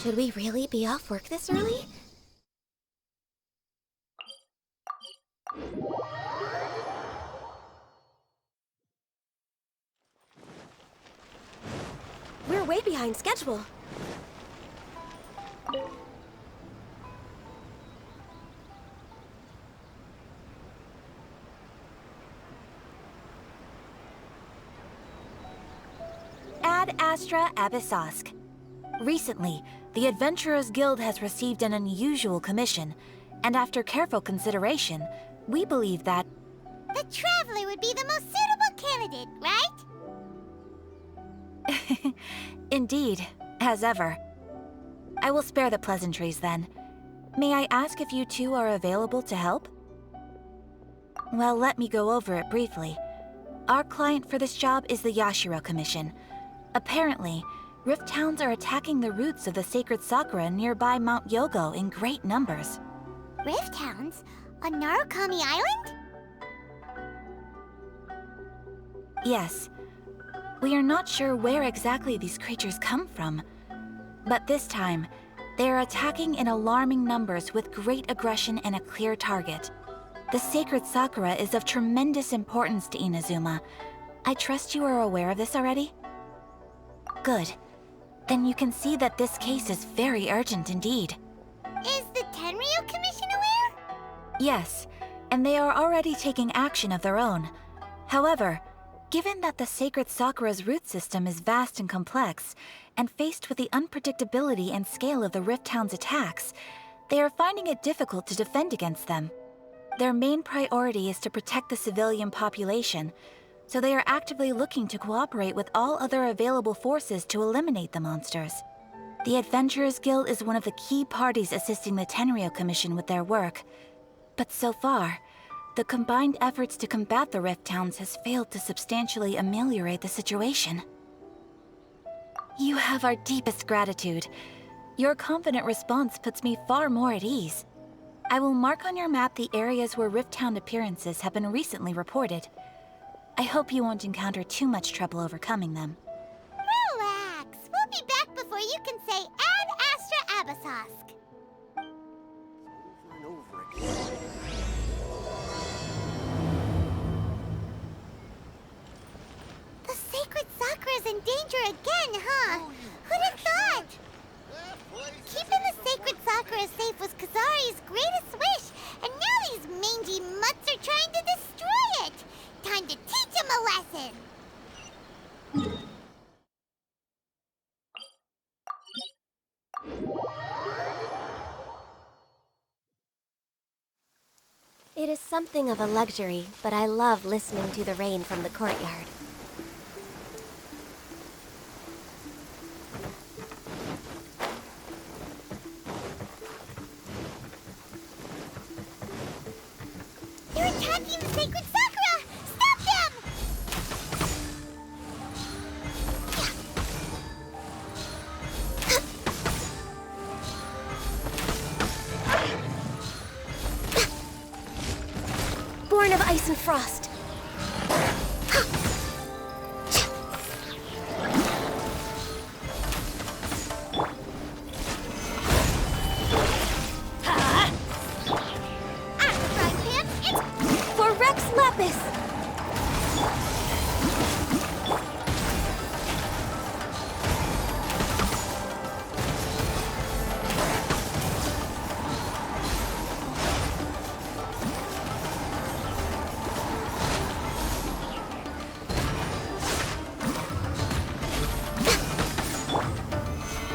Should we really be off work this early? We're way behind schedule. Ad Astra Abyssosk. Recently, the Adventurers Guild has received an unusual commission, and after careful consideration, we believe that... The Traveler would be the most suitable candidate, right? Indeed, as ever. I will spare the pleasantries then. May I ask if you two are available to help? Well, let me go over it briefly. Our client for this job is the Yashiro Commission. Apparently, Rift Towns are attacking the roots of the sacred sakura nearby Mount Yogo in great numbers. Rift Hounds? On Narukami Island? Yes. We are not sure where exactly these creatures come from. But this time, they are attacking in alarming numbers with great aggression and a clear target. The sacred sakura is of tremendous importance to Inazuma. I trust you are aware of this already? Good. Then you can see that this case is very urgent indeed. Is the Tenryu Commission aware? Yes, and they are already taking action of their own. However, given that the sacred sakura's root system is vast and complex, and faced with the unpredictability and scale of the Rift Town's attacks, they are finding it difficult to defend against them. Their main priority is to protect the civilian population, so they are actively looking to cooperate with all other available forces to eliminate the monsters. The Adventurers Guild is one of the key parties assisting the Tenryu Commission with their work. But so far, the combined efforts to combat the Rift Towns has failed to substantially ameliorate the situation. You have our deepest gratitude. Your confident response puts me far more at ease. I will mark on your map the areas where Rift Town appearances have been recently reported. I hope you won't encounter too much trouble overcoming them. Relax. We'll be back before you can say Ad Astra Abyssosk. Over and over again. The sacred sakura's in danger again, huh? Who'd have thought? Keeping the sacred sakura safe was Kazari's greatest wish, and now these mangy mutts are trying to destroy it! Time to teach him a lesson! It is something of a luxury, but I love listening to the rain from the courtyard. They're attacking the sacred sakura! Stop them! Born of ice and frost. For Rex Lapis!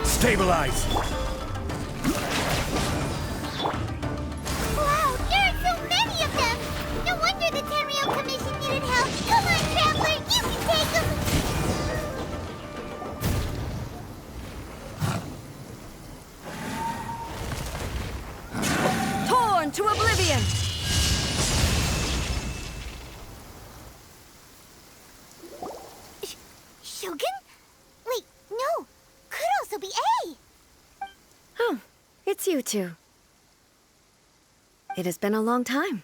Stabilize! Wow, there are so many of them! No wonder the Tenryu Commission needed help! Come on, Traveler! You can take them! Torn to oblivion! Shogun? Wait, no! Could also be A! Oh, it's you two. It has been a long time.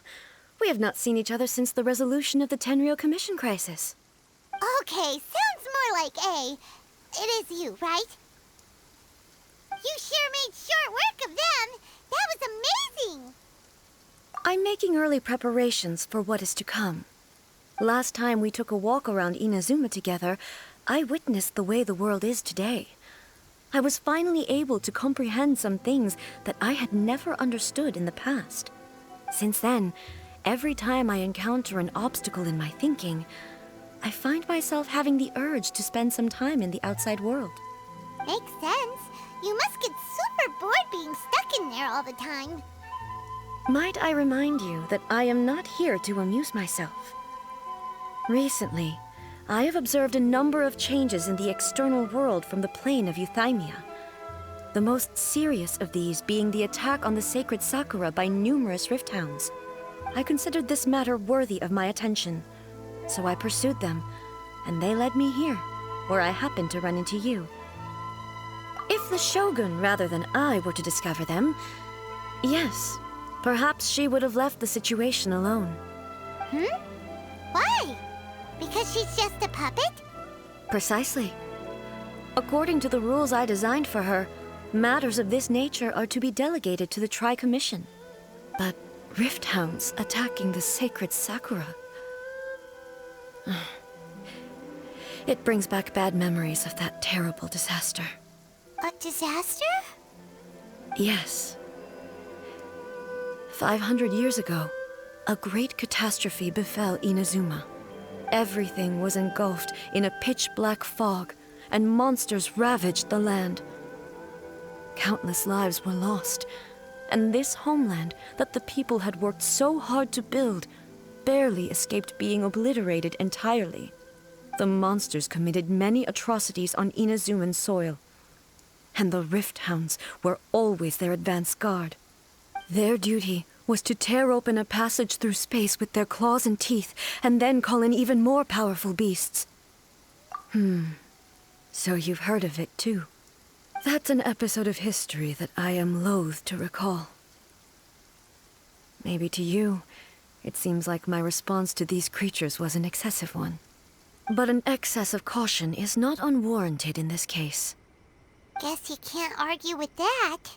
We have not seen each other since the resolution of the Tenryu Commission crisis. Okay, sounds more like A. It is you, right? You sure made short work of them. That was amazing. I'm making early preparations for what is to come. Last time we took a walk around Inazuma together, I witnessed the way the world is today. I was finally able to comprehend some things that I had never understood in the past. Since then, every time I encounter an obstacle in my thinking, I find myself having the urge to spend some time in the outside world. Makes sense. You must get super bored being stuck in there all the time. Might I remind you that I am not here to amuse myself. Recently, I have observed a number of changes in the external world from the plane of Euthymia. The most serious of these being the attack on the sacred Sakura by numerous rift hounds. I considered this matter worthy of my attention, so I pursued them, and they led me here, where I happened to run into you. If the Shogun rather than I were to discover them, yes, perhaps she would have left the situation alone. Why? Because she's just a puppet? Precisely. According to the rules I designed for her, matters of this nature are to be delegated to the Tri-Commission. But rift hounds attacking the sacred Sakura... It brings back bad memories of that terrible disaster. A disaster? Yes. 500 years ago, a great catastrophe befell Inazuma. Everything was engulfed in a pitch-black fog, and monsters ravaged the land. Countless lives were lost, and this homeland that the people had worked so hard to build barely escaped being obliterated entirely. The monsters committed many atrocities on Inazuman soil, and the Rift Hounds were always their advance guard. Their duty was to tear open a passage through space with their claws and teeth, and then call in even more powerful beasts. So you've heard of it too. That's an episode of history that I am loath to recall. Maybe to you, it seems like my response to these creatures was an excessive one. But an excess of caution is not unwarranted in this case. Guess you can't argue with that.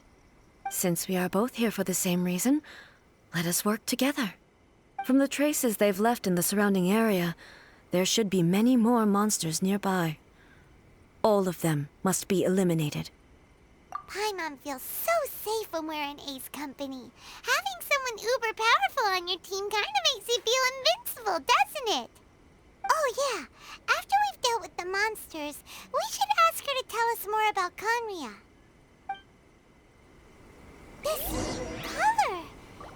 Since we are both here for the same reason, let us work together. From the traces they've left in the surrounding area, there should be many more monsters nearby. All of them must be eliminated. Paimon feels so safe when we're in Ace Company. Having someone uber powerful on your team kinda makes you feel invincible, doesn't it? Oh yeah, after we've dealt with the monsters, we should ask her to tell us more about Conria. This color!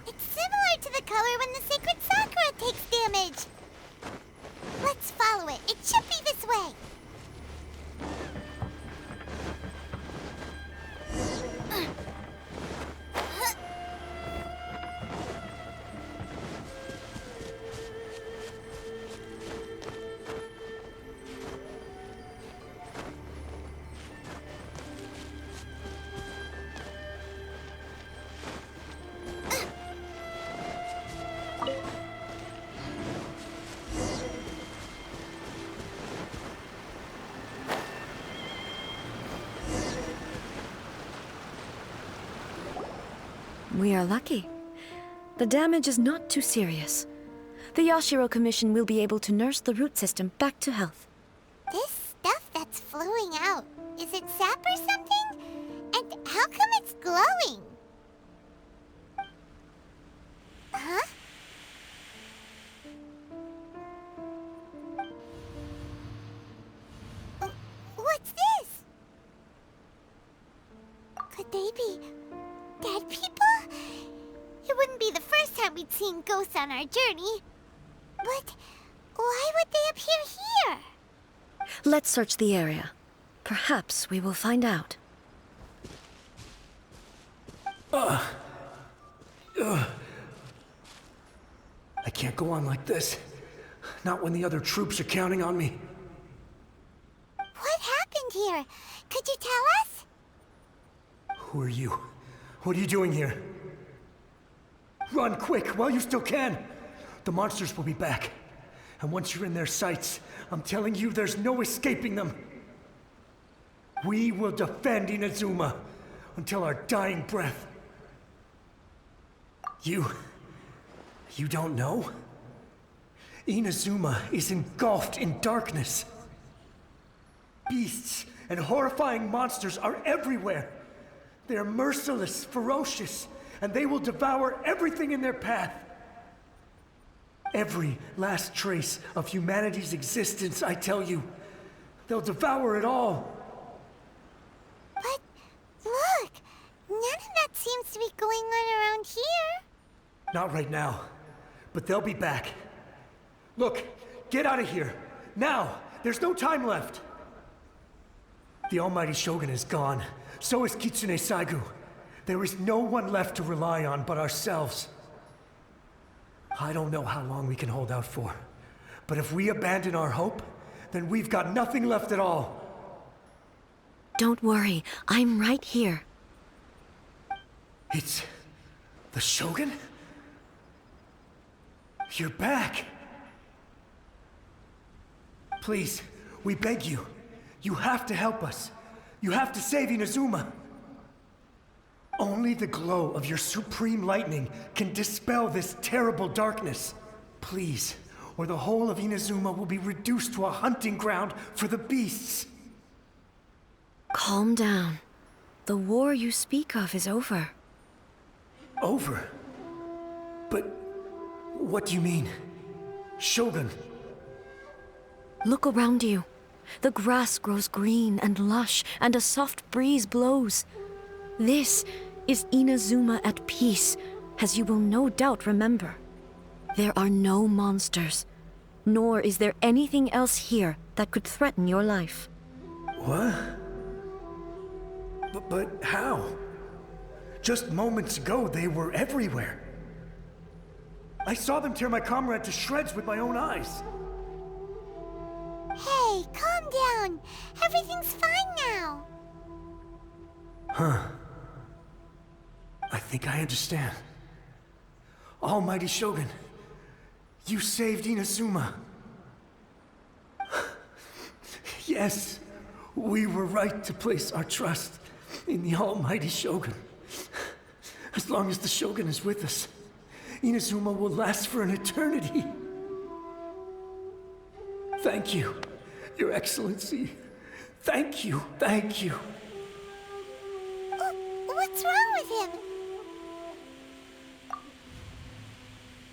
It's similar to the color when the sacred Sakura takes damage. Let's follow it. It should be this way. We are lucky. The damage is not too serious. The Yashiro Commission will be able to nurse the root system back to health. This stuff that's flowing out, is it sap or something? And how come it's glowing? Huh? What's this? Could they be dead people? It wouldn't be the first time we'd seen ghosts on our journey. But why would they appear here? Let's search the area. Perhaps we will find out. I can't go on like this. Not when the other troops are counting on me. What happened here? Could you tell us? Who are you? What are you doing here? Run quick while you still can! The monsters will be back. And once you're in their sights, I'm telling you there's no escaping them. We will defend Inazuma. until our dying breath. You don't know? Inazuma is engulfed in darkness. Beasts and horrifying monsters are everywhere. They're merciless, ferocious, and they will devour everything in their path. Every last trace of humanity's existence, I tell you. They'll devour it all. But look, none of that seems to be going on around here. Not right now, but they'll be back. Look, get out of here. Now! There's no time left! The Almighty Shogun is gone. So is Kitsune Saigu. There is no one left to rely on but ourselves. I don't know how long we can hold out for. But if we abandon our hope, then we've got nothing left at all. Don't worry, I'm right here. It's... the Shogun? You're back! Please, we beg you. You have to help us. You have to save Inazuma. Only the glow of your supreme lightning can dispel this terrible darkness. Please, or the whole of Inazuma will be reduced to a hunting ground for the beasts. Calm down. The war you speak of is over. Over? But what do you mean? Shogun? Look around you. The grass grows green and lush, and a soft breeze blows. This is Inazuma at peace, as you will no doubt remember. There are no monsters, nor is there anything else here that could threaten your life. What? But how? Just moments ago, they were everywhere. I saw them tear my comrade to shreds with my own eyes. Hey, calm down. Everything's fine now. Huh. I think I understand. Almighty Shogun, you saved Inazuma. Yes, we were right to place our trust in the Almighty Shogun. As long as the Shogun is with us, Inazuma will last for an eternity. Thank you, Your Excellency. Thank you, thank you. What's wrong with him?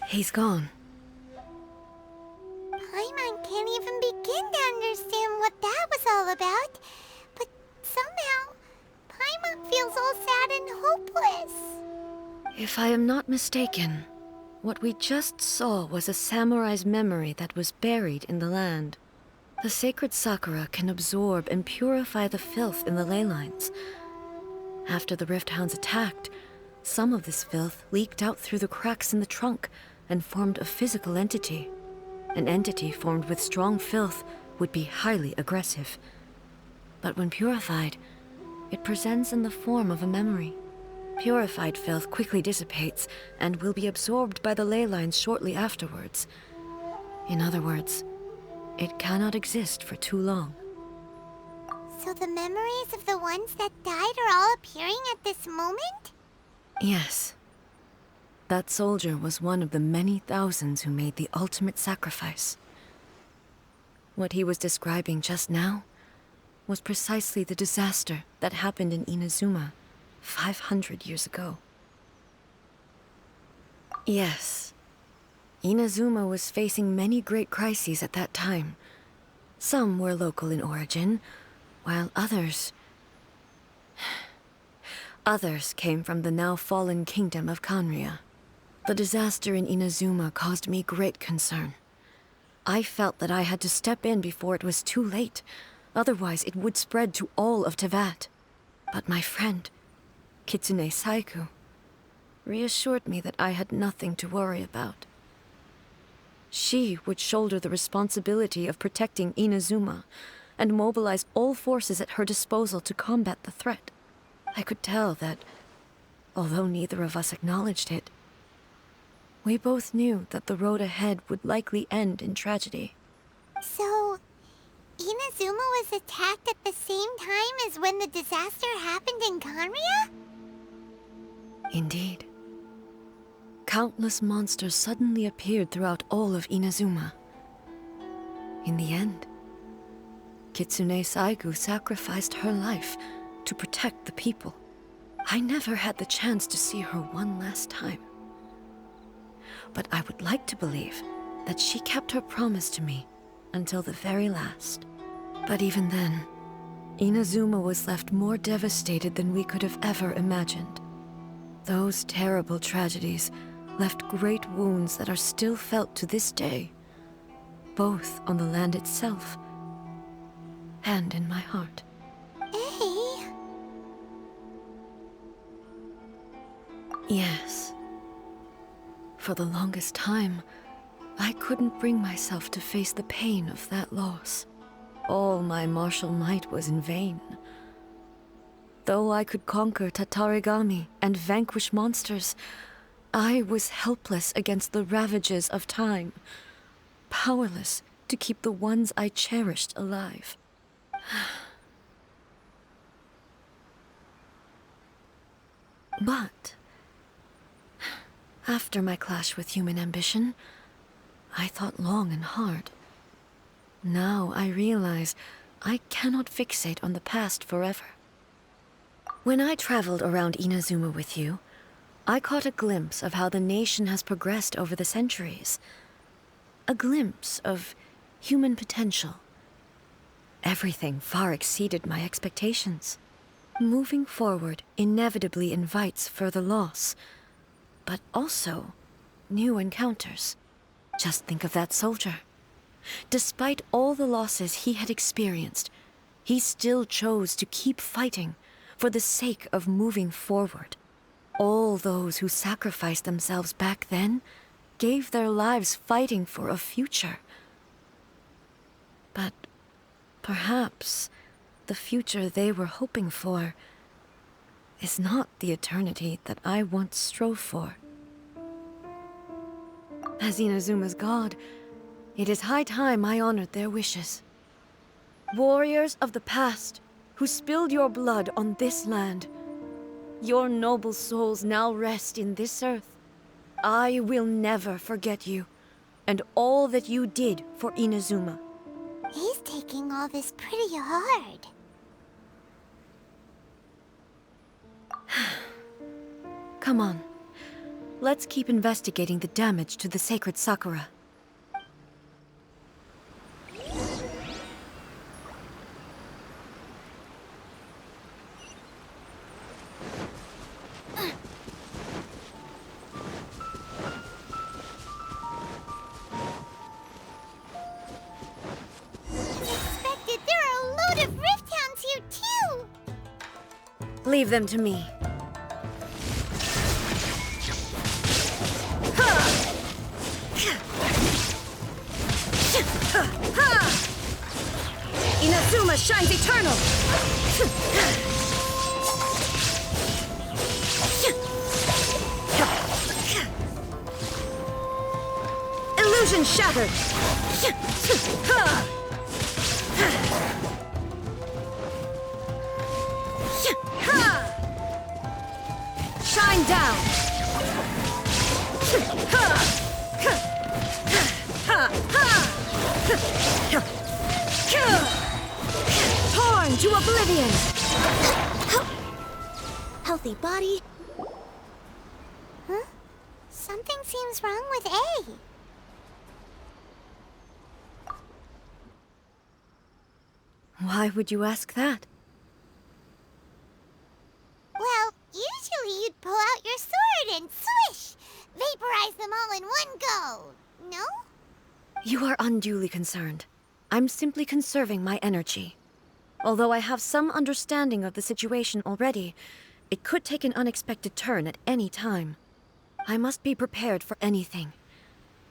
He's gone. Paimon can't even begin to understand what that was all about. But somehow, Paimon feels all sad and hopeless. If I am not mistaken, what we just saw was a samurai's memory that was buried in the land. The sacred sakura can absorb and purify the filth in the ley lines. After the Rift Hounds attacked, some of this filth leaked out through the cracks in the trunk and formed a physical entity. An entity formed with strong filth would be highly aggressive. But when purified, it presents in the form of a memory. Purified filth quickly dissipates and will be absorbed by the ley lines shortly afterwards. In other words, it cannot exist for too long. So the memories of the ones that died are all appearing at this moment? Yes. That soldier was one of the many thousands who made the ultimate sacrifice. What he was describing just now was precisely the disaster that happened in Inazuma 500 years ago. Yes. Inazuma was facing many great crises at that time. Some were local in origin, while others came from the now fallen kingdom of Kanria. The disaster in Inazuma caused me great concern. I felt that I had to step in before it was too late, otherwise it would spread to all of Tevat. But my friend, Kitsune Saigu, reassured me that I had nothing to worry about. She would shoulder the responsibility of protecting Inazuma and mobilize all forces at her disposal to combat the threat. I could tell that, although neither of us acknowledged it, we both knew that the road ahead would likely end in tragedy. So, Inazuma was attacked at the same time as when the disaster happened in Conria? Indeed. Countless monsters suddenly appeared throughout all of Inazuma. In the end, Kitsune Saigu sacrificed her life to protect the people. I never had the chance to see her one last time. But I would like to believe that she kept her promise to me until the very last. But even then, Inazuma was left more devastated than we could have ever imagined. Those terrible tragedies left great wounds that are still felt to this day, both on the land itself and in my heart. Hey. Yes. For the longest time, I couldn't bring myself to face the pain of that loss. All my martial might was in vain. Though I could conquer Tatarigami and vanquish monsters, I was helpless against the ravages of time, powerless to keep the ones I cherished alive. But after my clash with human ambition, I thought long and hard. Now I realize I cannot fixate on the past forever. When I traveled around Inazuma with you, I caught a glimpse of how the nation has progressed over the centuries. A glimpse of human potential. Everything far exceeded my expectations. Moving forward inevitably invites further loss, but also new encounters. Just think of that soldier. Despite all the losses he had experienced, he still chose to keep fighting for the sake of moving forward. All those who sacrificed themselves back then gave their lives fighting for a future. But perhaps the future they were hoping for is not the eternity that I once strove for. As Inazuma's god, it is high time I honored their wishes. Warriors of the past, who spilled your blood on this land, your noble souls now rest in this earth. I will never forget you, and all that you did for Inazuma. He's taking all this pretty hard. Come on. Let's keep investigating the damage to the sacred Sakura. Expected, there are a load of Rift Hounds here too! Leave them to me. Inazuma shines eternal! Illusion shattered! Shine down! Torn to oblivion! Healthy body. Huh? Something seems wrong with A. Why would you ask that? Well, usually you'd pull out your sword and swish! Vaporize them all in one go, no? You are unduly concerned. I'm simply conserving my energy. Although I have some understanding of the situation already, it could take an unexpected turn at any time. I must be prepared for anything.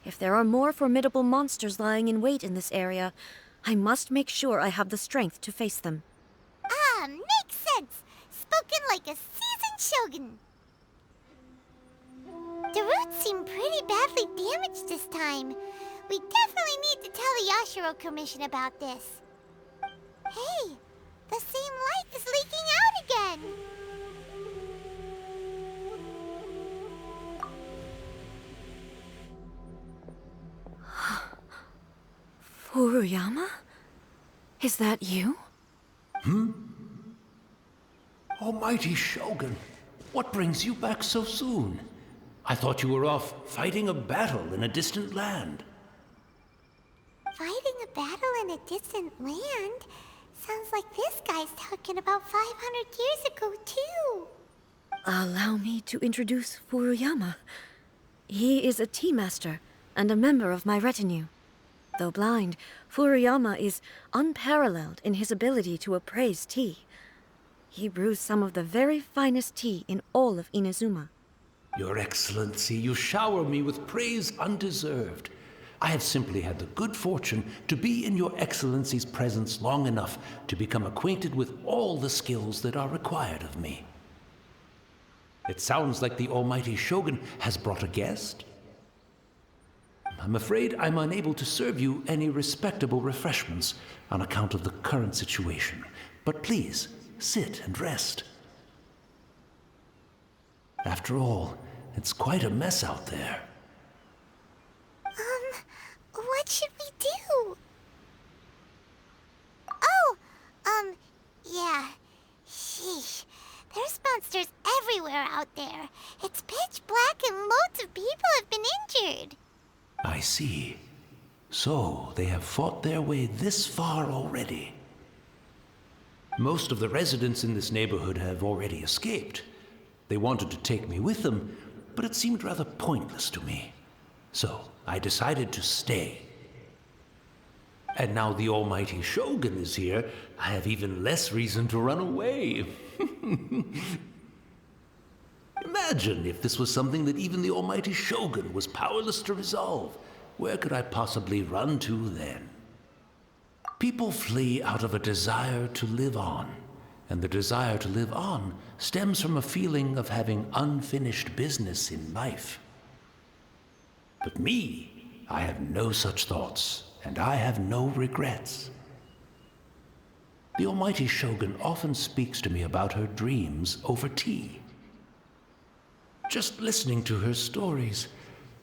If there are more formidable monsters lying in wait in this area, I must make sure I have the strength to face them. Ah, makes sense! Spoken like a seasoned shogun. The roots seem pretty badly damaged this time. We definitely need to tell the Yashiro Commission about this. Hey, the same light is leaking out again! Furuyama? Is that you? Almighty Shogun, what brings you back so soon? I thought you were off fighting a battle in a distant land. Fighting a battle in a distant land? Sounds like this guy's talking about 500 years ago, too. Allow me to introduce Furuyama. He is a tea master and a member of my retinue. Though blind, Furuyama is unparalleled in his ability to appraise tea. He brews some of the very finest tea in all of Inazuma. Your Excellency, you shower me with praise undeserved. I have simply had the good fortune to be in Your Excellency's presence long enough to become acquainted with all the skills that are required of me. It sounds like the Almighty Shogun has brought a guest. I'm afraid I'm unable to serve you any respectable refreshments on account of the current situation. But please, sit and rest. After all, it's quite a mess out there. What should we do? Oh, yeah. Sheesh. There's monsters everywhere out there. It's pitch black and loads of people have been injured. I see. So, they have fought their way this far already. Most of the residents in this neighborhood have already escaped. They wanted to take me with them, but it seemed rather pointless to me. So, I decided to stay. And now the Almighty Shogun is here, I have even less reason to run away. Imagine if this was something that even the Almighty Shogun was powerless to resolve. Where could I possibly run to then? People flee out of a desire to live on, and the desire to live on stems from a feeling of having unfinished business in life. But me, I have no such thoughts, and I have no regrets. The Almighty Shogun often speaks to me about her dreams over tea. Just listening to her stories,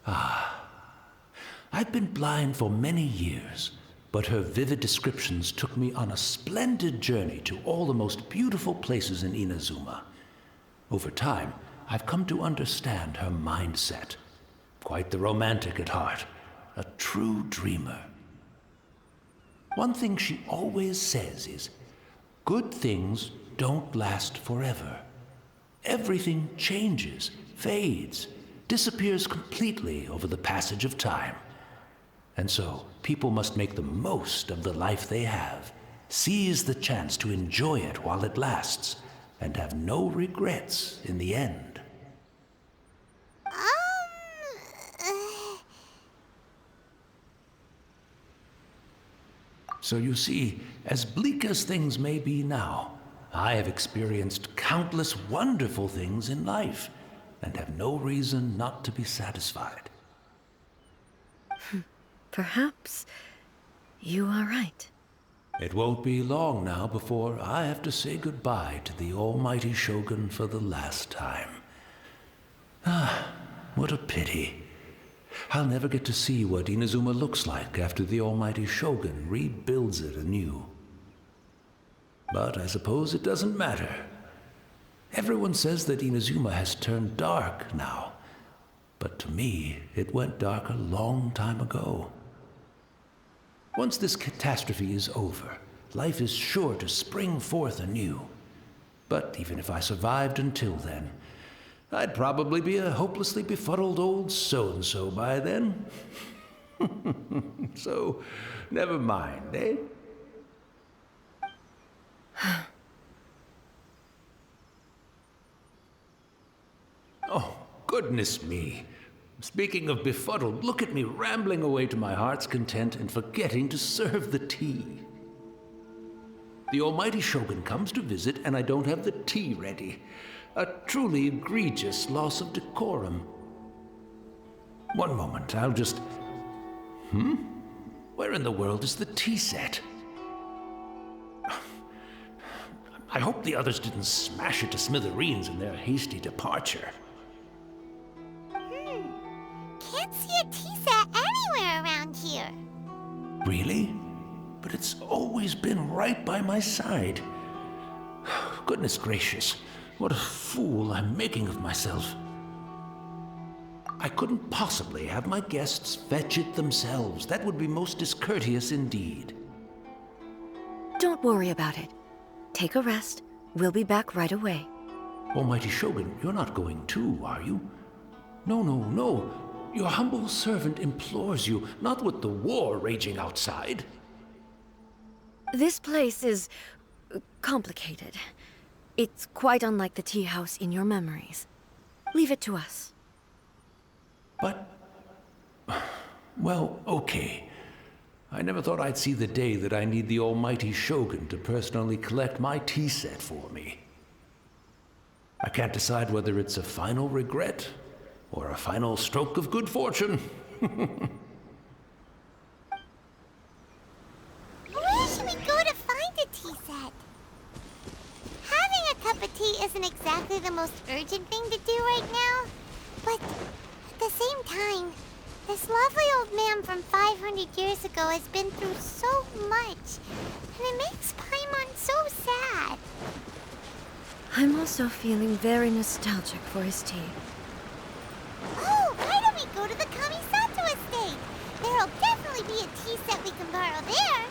I've been blind for many years, but her vivid descriptions took me on a splendid journey to all the most beautiful places in Inazuma. Over time, I've come to understand her mindset. Quite the romantic at heart, a true dreamer. One thing she always says is, good things don't last forever. Everything changes, fades, disappears completely over the passage of time. And so, people must make the most of the life they have, seize the chance to enjoy it while it lasts, and have no regrets in the end. So you see, as bleak as things may be now, I have experienced countless wonderful things in life, and have no reason not to be satisfied. Perhaps you are right. It won't be long now before I have to say goodbye to the Almighty Shogun for the last time. What a pity. I'll never get to see what Inazuma looks like after the Almighty Shogun rebuilds it anew. But I suppose it doesn't matter. Everyone says that Inazuma has turned dark now, but to me, it went dark a long time ago. Once this catastrophe is over, life is sure to spring forth anew. But even if I survived until then, I'd probably be a hopelessly befuddled old so-and-so by then. So, never mind, eh? Oh, goodness me. Speaking of befuddled, look at me rambling away to my heart's content and forgetting to serve the tea. The Almighty Shogun comes to visit and I don't have the tea ready. A truly egregious loss of decorum. One moment, I'll just... Where in the world is the tea set? I hope the others didn't smash it to smithereens in their hasty departure. Can't see a tea set anywhere around here. Really? But it's always been right by my side. Goodness gracious, what a fool I'm making of myself. I couldn't possibly have my guests fetch it themselves. That would be most discourteous indeed. Don't worry about it. Take a rest. We'll be back right away. Almighty Shogun, you're not going too, are you? No, no, no. Your humble servant implores you, not with the war raging outside. This place is complicated. It's quite unlike the tea house in your memories. Leave it to us. But, well, okay. I never thought I'd see the day that I need the almighty Shogun to personally collect my tea set for me. I can't decide whether it's a final regret or a final stroke of good fortune. Where should we go to find a tea set? Having a cup of tea isn't exactly the most urgent thing to do right now, but at the same time, this lovely old man from 500 years ago has been through so much, and it makes Paimon so sad. I'm also feeling very nostalgic for his tea. Oh, why don't we go to the Kamisato estate? There'll definitely be a tea set we can borrow there.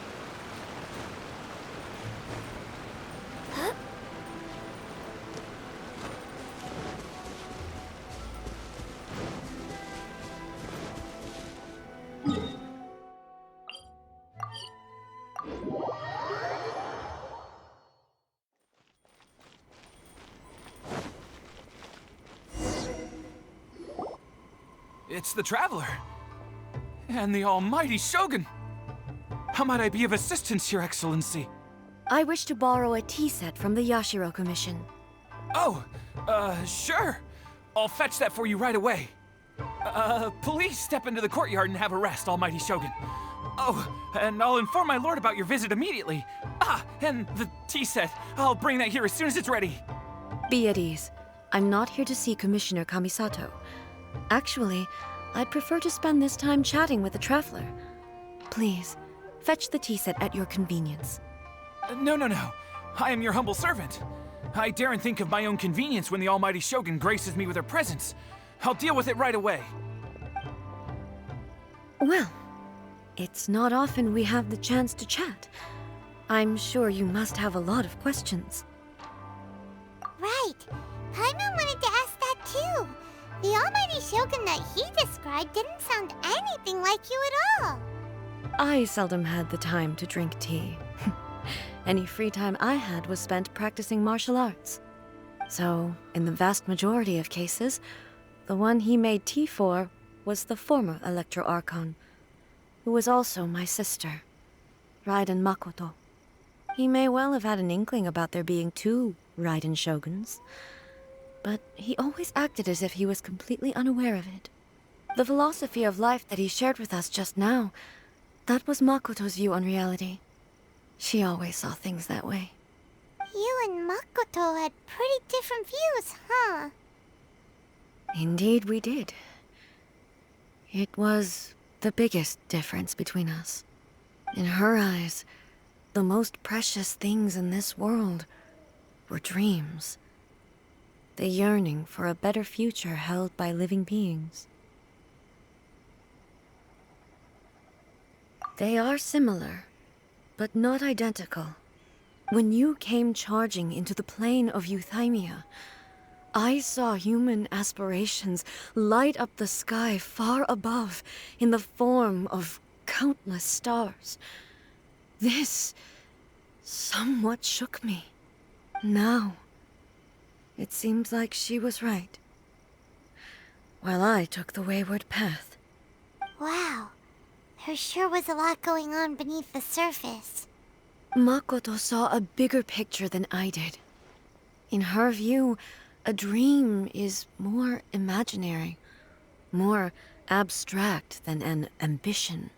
Huh? It's the Traveler. And the almighty Shogun. How might I be of assistance, Your Excellency? I wish to borrow a tea set from the Yashiro Commission. Oh, sure. I'll fetch that for you right away. Please step into the courtyard and have a rest, almighty Shogun. Oh, and I'll inform my lord about your visit immediately. Ah, and the tea set. I'll bring that here as soon as it's ready. Be at ease. I'm not here to see Commissioner Kamisato. Actually, I'd prefer to spend this time chatting with the Traveler. Please, fetch the tea set at your convenience. No. I am your humble servant. I daren't think of my own convenience when the almighty Shogun graces me with her presence. I'll deal with it right away. Well, it's not often we have the chance to chat. I'm sure you must have a lot of questions. Right. Paimon wanted to ask that too. The almighty Shogun that he described didn't sound anything like you at all. I seldom had the time to drink tea. Any free time I had was spent practicing martial arts. So, in the vast majority of cases, the one he made tea for was the former Electro Archon, who was also my sister, Raiden Makoto. He may well have had an inkling about there being two Raiden Shoguns, but he always acted as if he was completely unaware of it. The philosophy of life that he shared with us just now, that was Makoto's view on reality. She always saw things that way. You and Makoto had pretty different views, huh? Indeed we did. It was the biggest difference between us. In her eyes, the most precious things in this world were dreams. The yearning for a better future held by living beings. They are similar, but not identical. When you came charging into the plane of Euthymia, I saw human aspirations light up the sky far above in the form of countless stars. This somewhat shook me. Now, it seems like she was right, while I took the wayward path. Wow. There sure was a lot going on beneath the surface. Makoto saw a bigger picture than I did. In her view, a dream is more imaginary, more abstract than an ambition.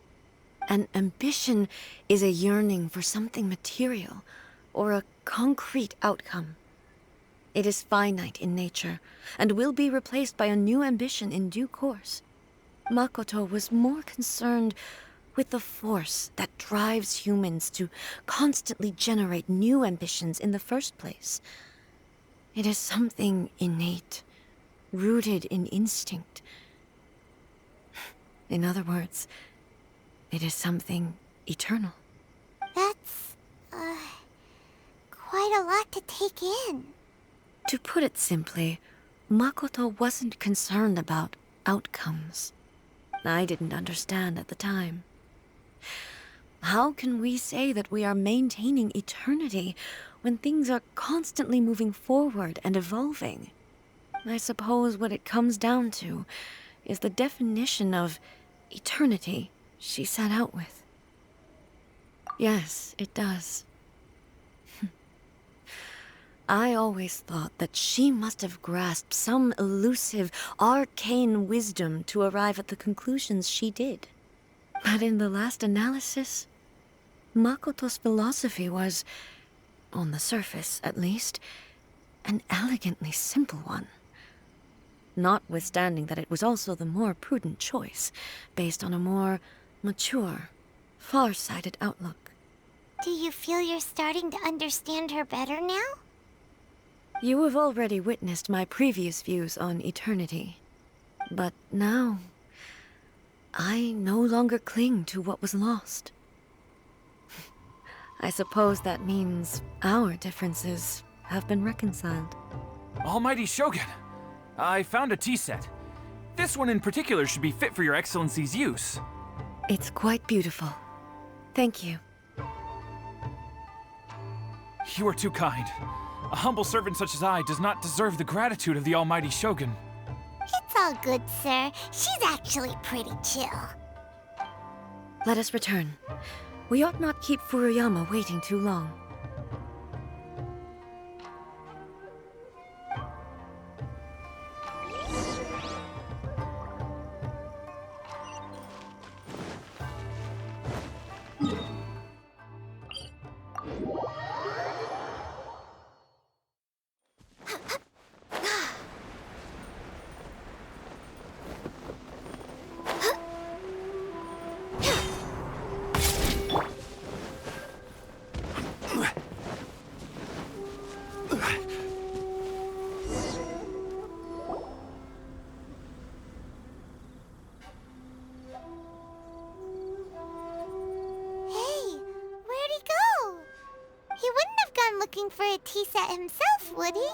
An ambition is a yearning for something material, or a concrete outcome. It is finite in nature, and will be replaced by a new ambition in due course. Makoto was more concerned with the force that drives humans to constantly generate new ambitions in the first place. It is something innate, rooted in instinct. In other words, it is something eternal. That's, quite a lot to take in. To put it simply, Makoto wasn't concerned about outcomes. I didn't understand at the time. How can we say that we are maintaining eternity when things are constantly moving forward and evolving? I suppose what it comes down to is the definition of eternity she set out with. Yes, it does. I always thought that she must have grasped some elusive, arcane wisdom to arrive at the conclusions she did. But in the last analysis, Makoto's philosophy was, on the surface at least, an elegantly simple one. Notwithstanding that it was also the more prudent choice, based on a more mature, far-sighted outlook. Do you feel you're starting to understand her better now? You have already witnessed my previous views on eternity. But now, I no longer cling to what was lost. I suppose that means our differences have been reconciled. Almighty Shogun, I found a tea set. This one in particular should be fit for your Excellency's use. It's quite beautiful. Thank you. You are too kind. A humble servant such as I does not deserve the gratitude of the Almighty Shogun. It's all good, sir. She's actually pretty chill. Let us return. We ought not keep Furuyama waiting too long. Looking for a tea set himself, would he?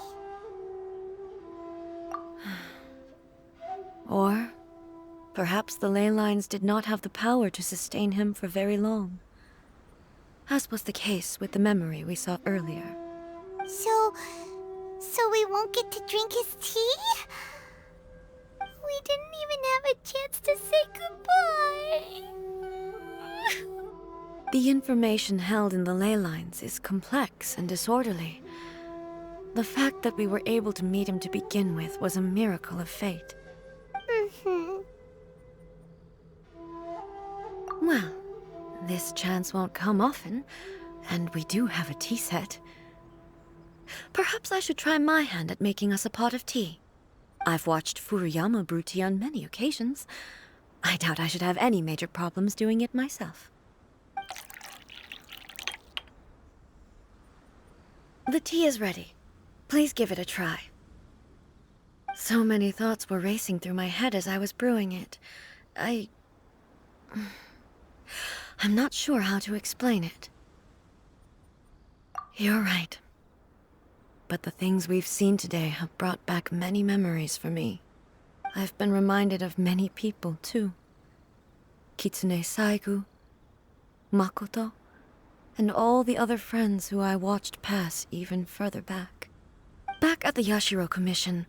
Or perhaps the ley lines did not have the power to sustain him for very long, as was the case with the memory we saw earlier. So we won't get to drink his tea? We didn't even have a chance to say goodbye. The information held in the ley lines is complex and disorderly. The fact that we were able to meet him to begin with was a miracle of fate. Well, this chance won't come often, and we do have a tea set. Perhaps I should try my hand at making us a pot of tea. I've watched Furuyama brew tea on many occasions. I doubt I should have any major problems doing it myself. The tea is ready. Please give it a try. So many thoughts were racing through my head as I was brewing it. I'm not sure how to explain it. You're right. But the things we've seen today have brought back many memories for me. I've been reminded of many people, too. Kitsune Saigu, Makoto, and all the other friends who I watched pass even further back. Back at the Yashiro Commission,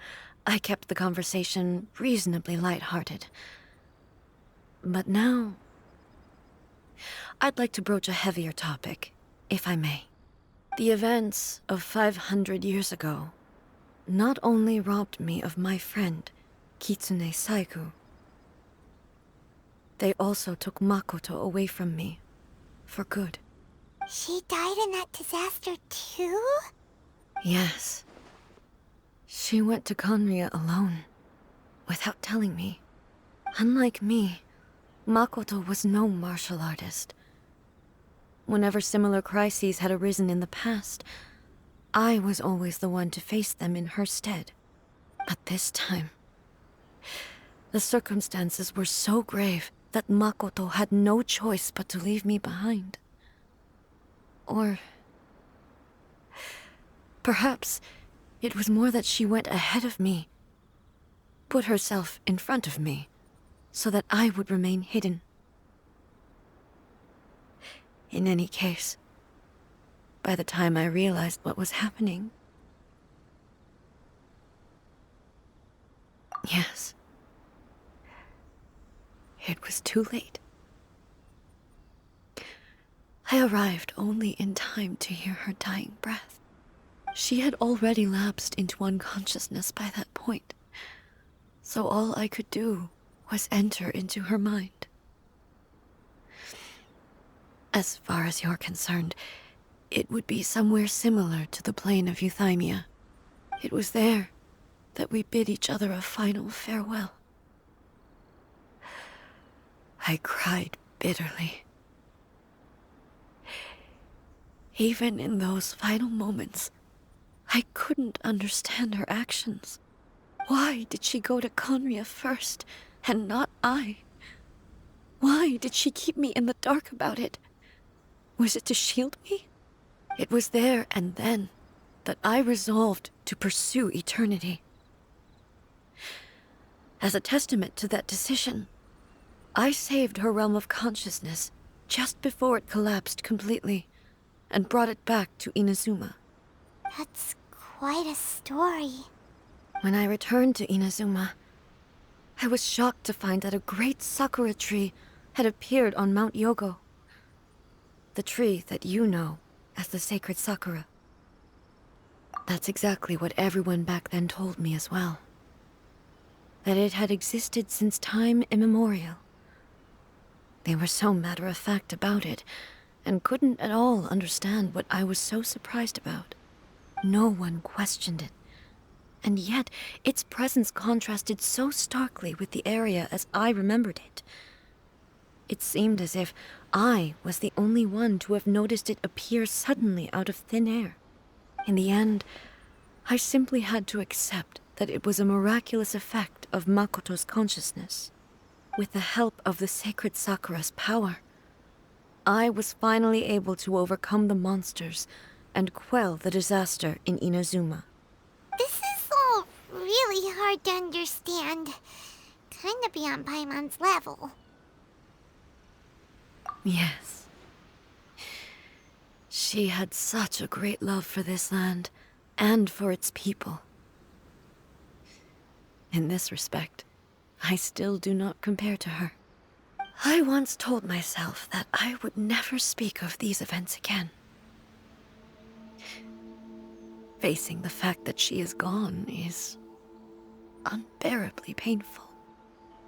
I kept the conversation reasonably lighthearted. But now, I'd like to broach a heavier topic, if I may. The events of 500 years ago not only robbed me of my friend, Kitsune Saigu, they also took Makoto away from me, for good. She died in that disaster too? Yes. She went to Conria alone, without telling me. Unlike me, Makoto was no martial artist. Whenever similar crises had arisen in the past, I was always the one to face them in her stead. But this time, the circumstances were so grave that Makoto had no choice but to leave me behind. Or perhaps it was more that she went ahead of me, put herself in front of me, so that I would remain hidden. In any case, by the time I realized what was happening... Yes. It was too late. I arrived only in time to hear her dying breath. She had already lapsed into unconsciousness by that point, so all I could do was enter into her mind. As far as you're concerned, it would be somewhere similar to the plane of Euthymia. It was there that we bid each other a final farewell. I cried bitterly. Even in those final moments, I couldn't understand her actions. Why did she go to Conria first, and not I? Why did she keep me in the dark about it? Was it to shield me? It was there and then that I resolved to pursue eternity. As a testament to that decision, I saved her realm of consciousness just before it collapsed completely, and brought it back to Inazuma. That's quite a story. When I returned to Inazuma, I was shocked to find that a great sakura tree had appeared on Mount Yogo. The tree that you know as the sacred sakura. That's exactly what everyone back then told me as well. That it had existed since time immemorial. They were so matter-of-fact about it, and couldn't at all understand what I was so surprised about. No one questioned it, and yet its presence contrasted so starkly with the area as I remembered it. It seemed as if I was the only one to have noticed it appear suddenly out of thin air. In the end, I simply had to accept that it was a miraculous effect of Makoto's consciousness. With the help of the sacred Sakura's power, I was finally able to overcome the monsters and quell the disaster in Inazuma. This is all really hard to understand. Kinda beyond Paimon's level. Yes. She had such a great love for this land, and for its people. In this respect, I still do not compare to her. I once told myself that I would never speak of these events again. Facing the fact that she is gone is unbearably painful.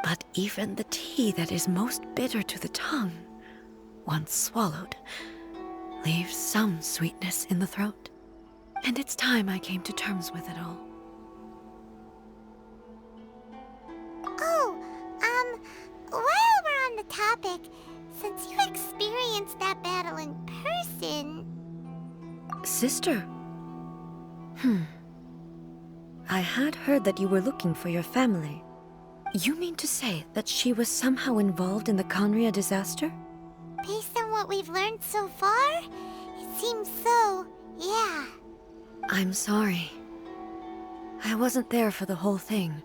But even the tea that is most bitter to the tongue, once swallowed, leaves some sweetness in the throat. And it's time I came to terms with it all. Oh, while we're on the topic, since you experienced that battle in person... Sister? I had heard that you were looking for your family. You mean to say that she was somehow involved in the Conria disaster? Based on what we've learned so far, it seems so, yeah. I'm sorry. I wasn't there for the whole thing.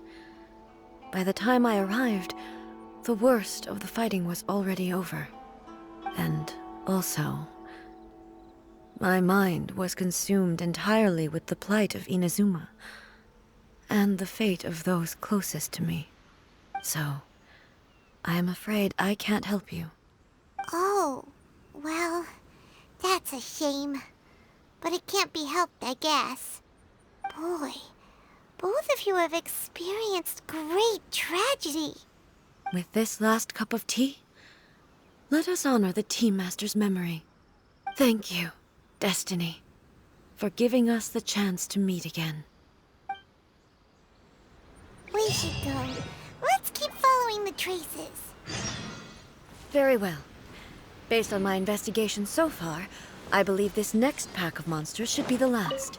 By the time I arrived, the worst of the fighting was already over. And also, my mind was consumed entirely with the plight of Inazuma, and the fate of those closest to me. So, I am afraid I can't help you. Oh, well, that's a shame. But it can't be helped, I guess. Boy, both of you have experienced great tragedy. With this last cup of tea, let us honor the Tea Master's memory. Thank you, Destiny, for giving us the chance to meet again. We should go. Let's keep following the traces. Very well. Based on my investigation so far, I believe this next pack of monsters should be the last.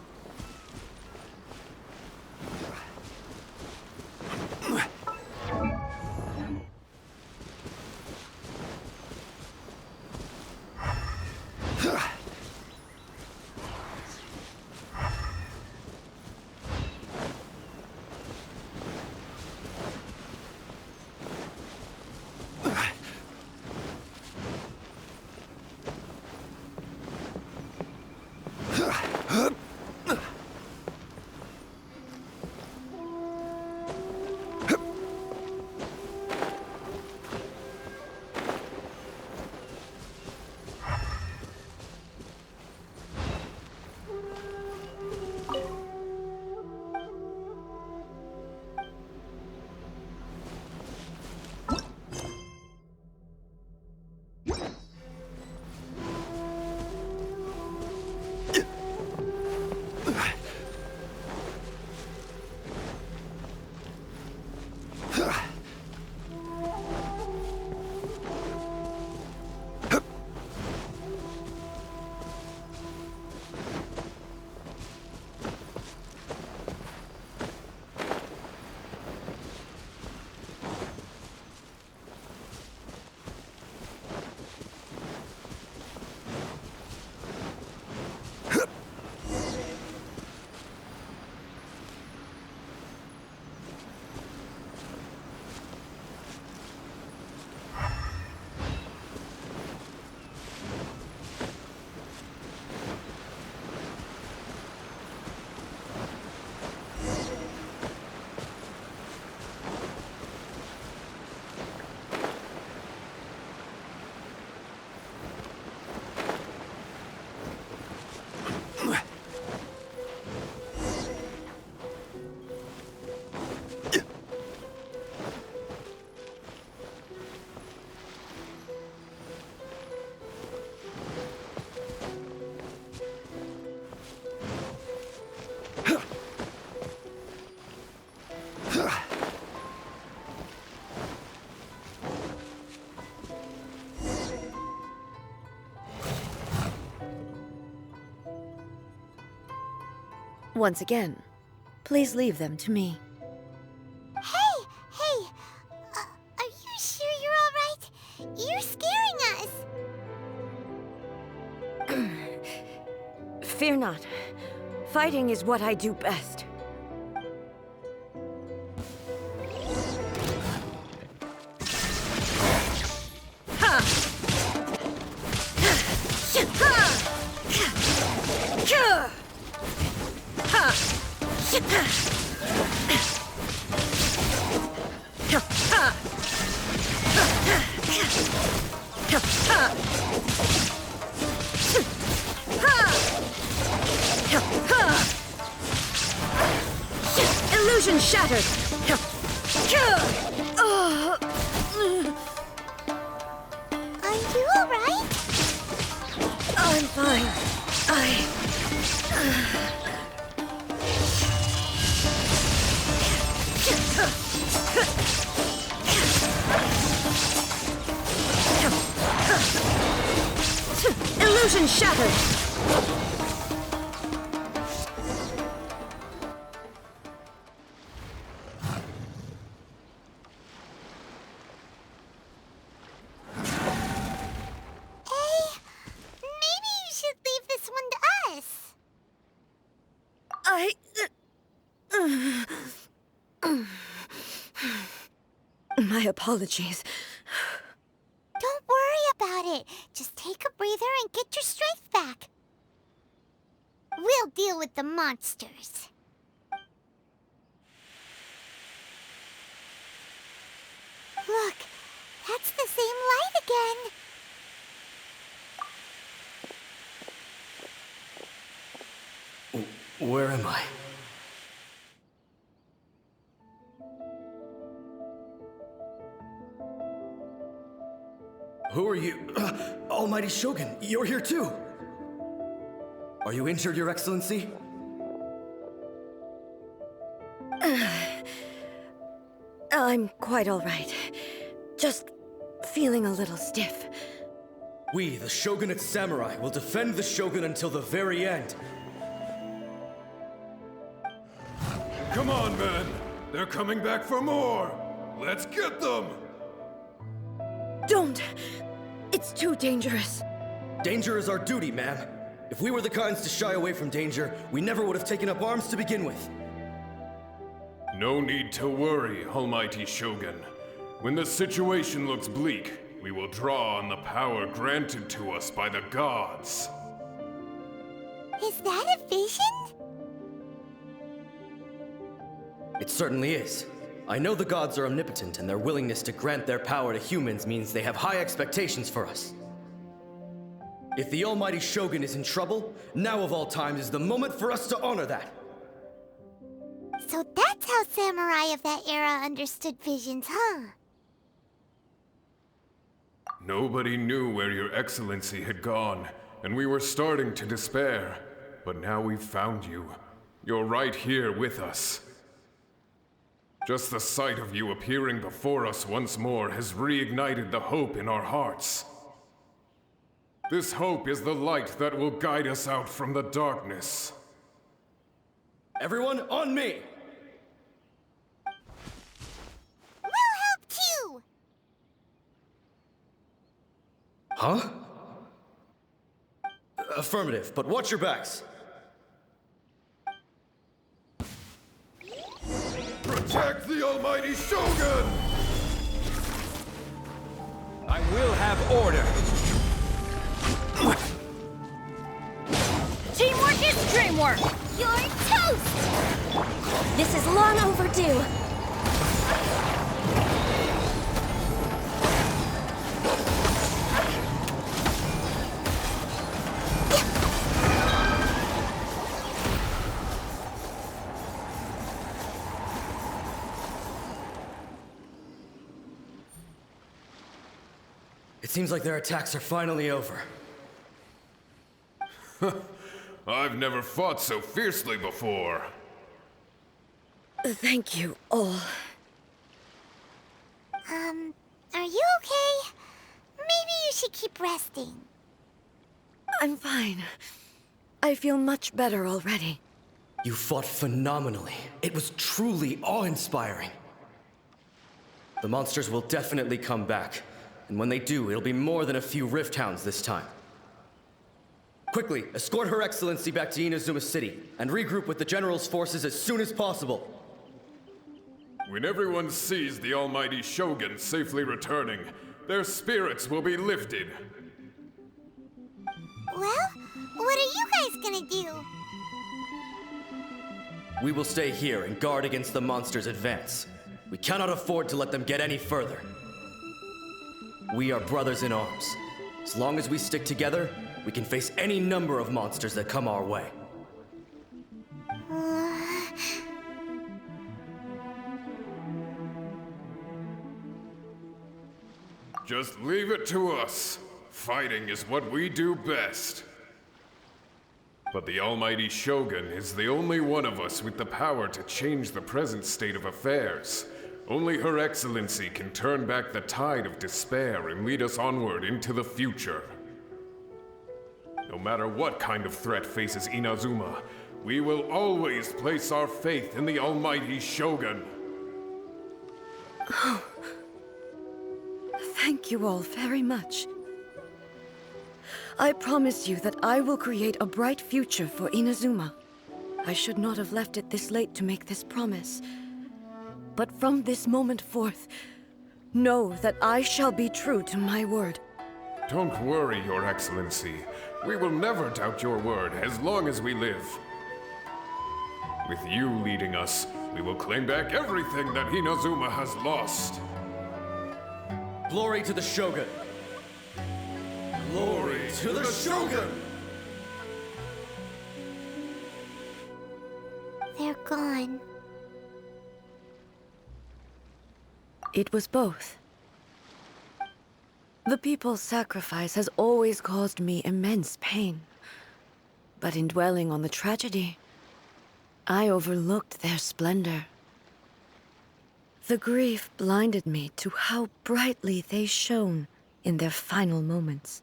Once again, please leave them to me. Hey! Are you sure you're all right? You're scaring us! Fear not. Fighting is what I do best. Illusion shattered! Are you all right? I'm fine. Illusion shattered! My apologies. Don't worry about it. Just take a breather and get your strength back. We'll deal with the monsters. Look, that's the same light again. Where am I? Who are you? Almighty Shogun, you're here too! Are you injured, Your Excellency? I'm quite all right. Just feeling a little stiff. We, the Shogunate Samurai, will defend the Shogun until the very end. Come on, men! They're coming back for more! Let's get them! Don't! It's too dangerous. Danger is our duty, ma'am. If we were the kinds to shy away from danger, we never would have taken up arms to begin with. No need to worry, Almighty Shogun. When the situation looks bleak, we will draw on the power granted to us by the gods. Is that a vision? It certainly is. I know the gods are omnipotent, and their willingness to grant their power to humans means they have high expectations for us. If the Almighty Shogun is in trouble, now of all times is the moment for us to honor that. So that's how samurai of that era understood visions, huh? Nobody knew where Your Excellency had gone, and we were starting to despair. But now we've found you. You're right here with us. Just the sight of you appearing before us once more has reignited the hope in our hearts. This hope is the light that will guide us out from the darkness. Everyone, on me! We'll help too! Huh? Affirmative, but watch your backs. Protect the Almighty Shogun! I will have order. Teamwork is dreamwork! You're toast! This is long overdue. It seems like their attacks are finally over. I've never fought so fiercely before. Thank you all. Are you okay? Maybe you should keep resting. I'm fine. I feel much better already. You fought phenomenally. It was truly awe-inspiring. The monsters will definitely come back. And when they do, it'll be more than a few Rift Hounds this time. Quickly, escort Her Excellency back to Inazuma City, and regroup with the General's forces as soon as possible. When everyone sees the Almighty Shogun safely returning, their spirits will be lifted. Well, what are you guys gonna do? We will stay here and guard against the monsters' advance. We cannot afford to let them get any further. We are brothers in arms. As long as we stick together, we can face any number of monsters that come our way. Just leave it to us. Fighting is what we do best. But the Almighty Shogun is the only one of us with the power to change the present state of affairs. Only Her Excellency can turn back the tide of despair and lead us onward into the future. No matter what kind of threat faces Inazuma, we will always place our faith in the Almighty Shogun. Oh. Thank you all very much. I promise you that I will create a bright future for Inazuma. I should not have left it this late to make this promise. But from this moment forth, know that I shall be true to my word. Don't worry, Your Excellency. We will never doubt your word as long as we live. With you leading us, we will claim back everything that Inazuma has lost. Glory to the Shogun! Glory to the Shogun! They're gone. It was both. The people's sacrifice has always caused me immense pain. But in dwelling on the tragedy, I overlooked their splendor. The grief blinded me to how brightly they shone in their final moments.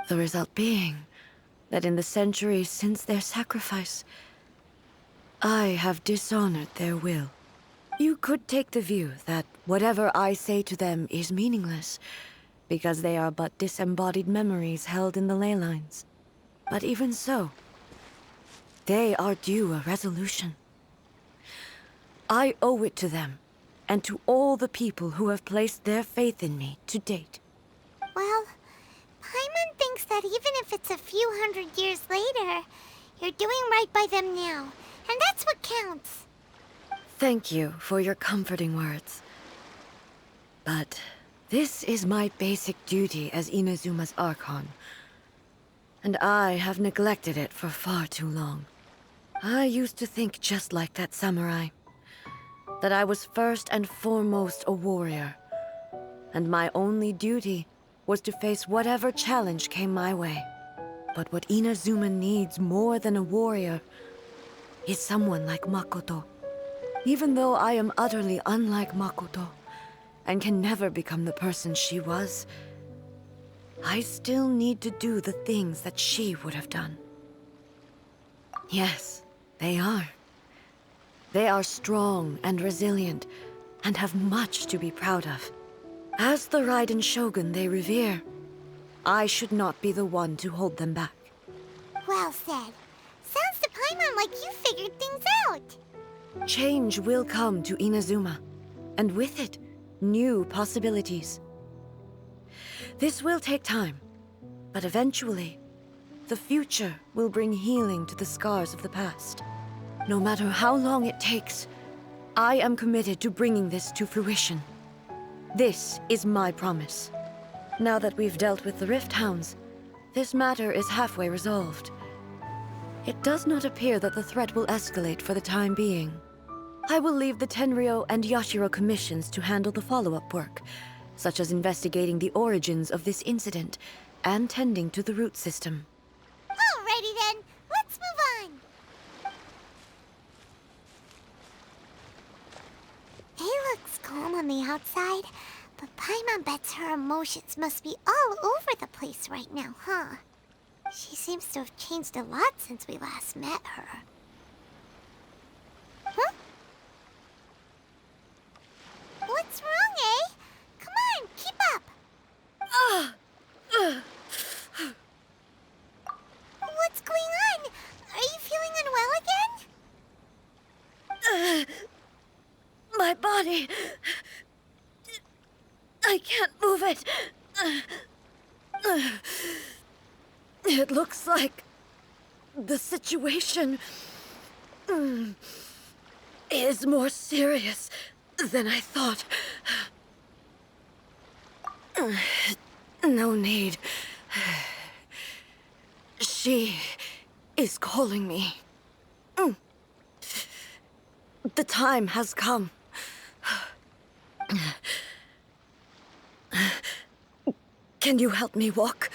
The result being that in the centuries since their sacrifice, I have dishonored their will. You could take the view that whatever I say to them is meaningless, because they are but disembodied memories held in the ley lines. But even so, they are due a resolution. I owe it to them, and to all the people who have placed their faith in me to date. Well, Paimon thinks that even if it's a few hundred years later, you're doing right by them now, and that's what counts. Thank you for your comforting words. But this is my basic duty as Inazuma's Archon, and I have neglected it for far too long. I used to think just like that samurai, that I was first and foremost a warrior, and my only duty was to face whatever challenge came my way. But what Inazuma needs more than a warrior is someone like Makoto. Even though I am utterly unlike Makoto, and can never become the person she was, I still need to do the things that she would have done. Yes, they are. They are strong and resilient, and have much to be proud of. As the Raiden Shogun they revere, I should not be the one to hold them back. Well said. Sounds to Paimon like you figured things out. Change will come to Inazuma, and with it, new possibilities. This will take time, but eventually, the future will bring healing to the scars of the past. No matter how long it takes, I am committed to bringing this to fruition. This is my promise. Now that we've dealt with the Rift Hounds, this matter is halfway resolved. It does not appear that the threat will escalate for the time being. I will leave the Tenryo and Yashiro commissions to handle the follow-up work, such as investigating the origins of this incident and tending to the root system. Alrighty then, let's move on. It looks calm on the outside, but Paimon bets her emotions must be all over the place right now, huh? She seems to have changed a lot since we last met her. Huh? What's wrong, eh? Come on, keep up! What's going on? Are you feeling unwell again? My body... I can't move it. It looks like the situation is more serious than I thought. No need. She is calling me. The time has come. Can you help me walk?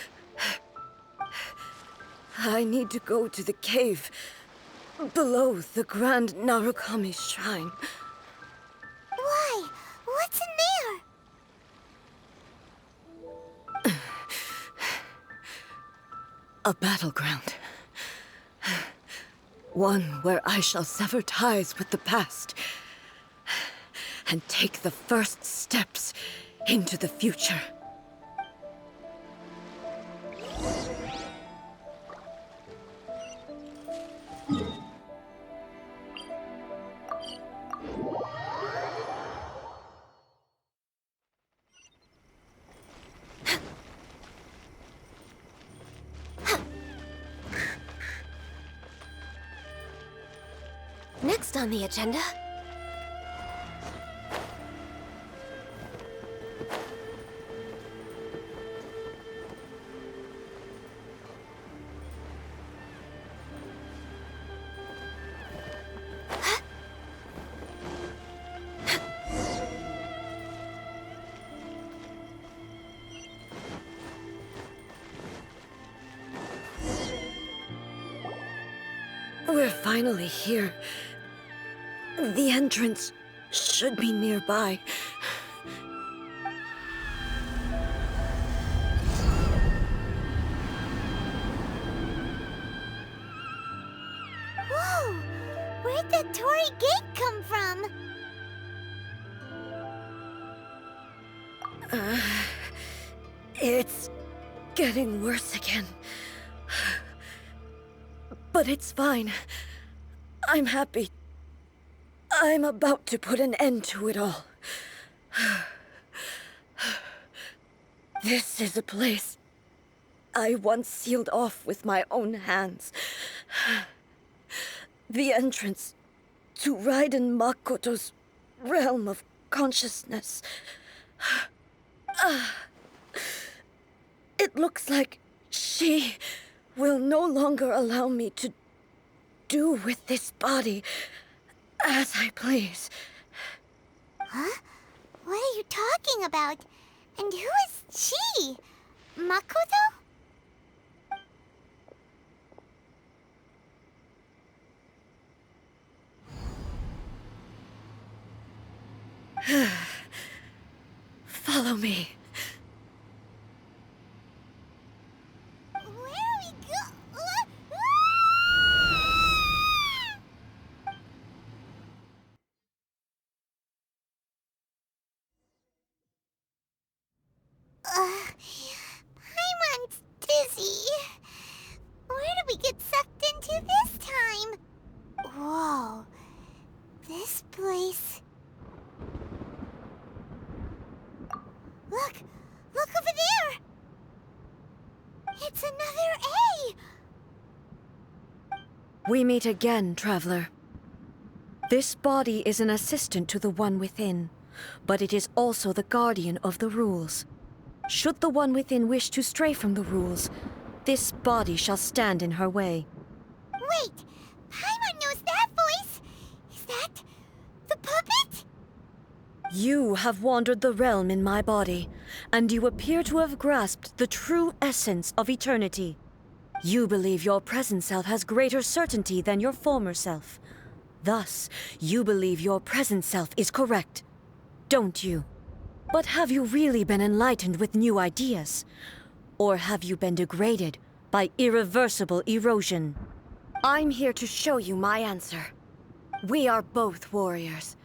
I need to go to the cave below the Grand Narukami Shrine. Why? What's in there? A battleground. One where I shall sever ties with the past and take the first steps into the future. Next on the agenda... finally here. The entrance should be nearby. Whoa! Where'd that Torii gate come from? It's getting worse again. But it's fine. I'm happy. I'm about to put an end to it all. This is a place I once sealed off with my own hands. The entrance to Raiden Makoto's realm of consciousness. It looks like she will no longer allow me to do with this body as I please. Huh? What are you talking about? And who is she? Makoto? Follow me. Where are we Paimon's dizzy. Where did we get sucked into this time? Whoa. This place... Look! Look over there! It's another A! We meet again, traveler. This body is an assistant to the one within, but it is also the guardian of the rules. Should the one within wish to stray from the rules, this body shall stand in her way. Wait! Paimon knows that voice! Is that... the puppet? You have wandered the realm in my body, and you appear to have grasped the true essence of eternity. You believe your present self has greater certainty than your former self. Thus, you believe your present self is correct, don't you? But have you really been enlightened with new ideas? Or have you been degraded by irreversible erosion? I'm here to show you my answer. We are both warriors,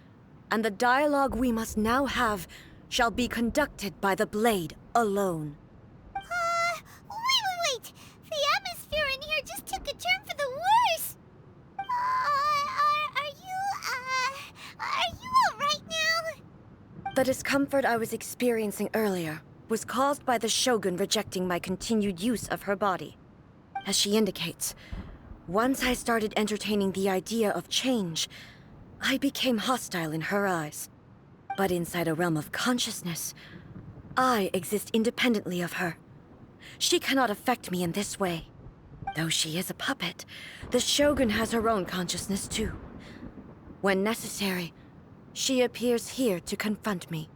and the dialogue we must now have shall be conducted by the blade alone. Wait! The atmosphere in here just took a turn for the worse! Are you alright now? The discomfort I was experiencing earlier was caused by the Shogun rejecting my continued use of her body. As she indicates, once I started entertaining the idea of change, I became hostile in her eyes. But inside a realm of consciousness, I exist independently of her. She cannot affect me in this way. Though she is a puppet, the Shogun has her own consciousness too. When necessary, she appears here to confront me.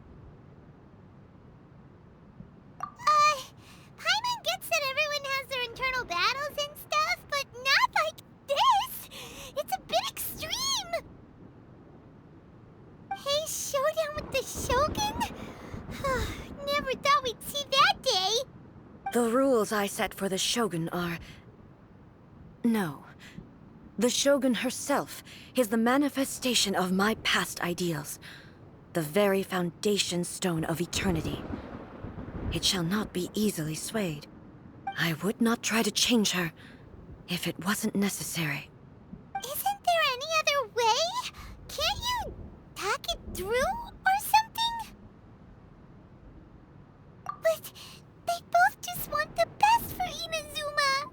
Paimon gets that everyone has their internal battles and stuff, but not like this! It's a bit extreme! Hey, showdown with the Shogun? Never thought we'd see that day! The rules I set for the Shogun are... No. The Shogun herself is the manifestation of my past ideals. The very foundation stone of eternity. It shall not be easily swayed. I would not try to change her if it wasn't necessary. Isn't there any other way? Can't you talk it through or something? But they both just want the best for Inazuma.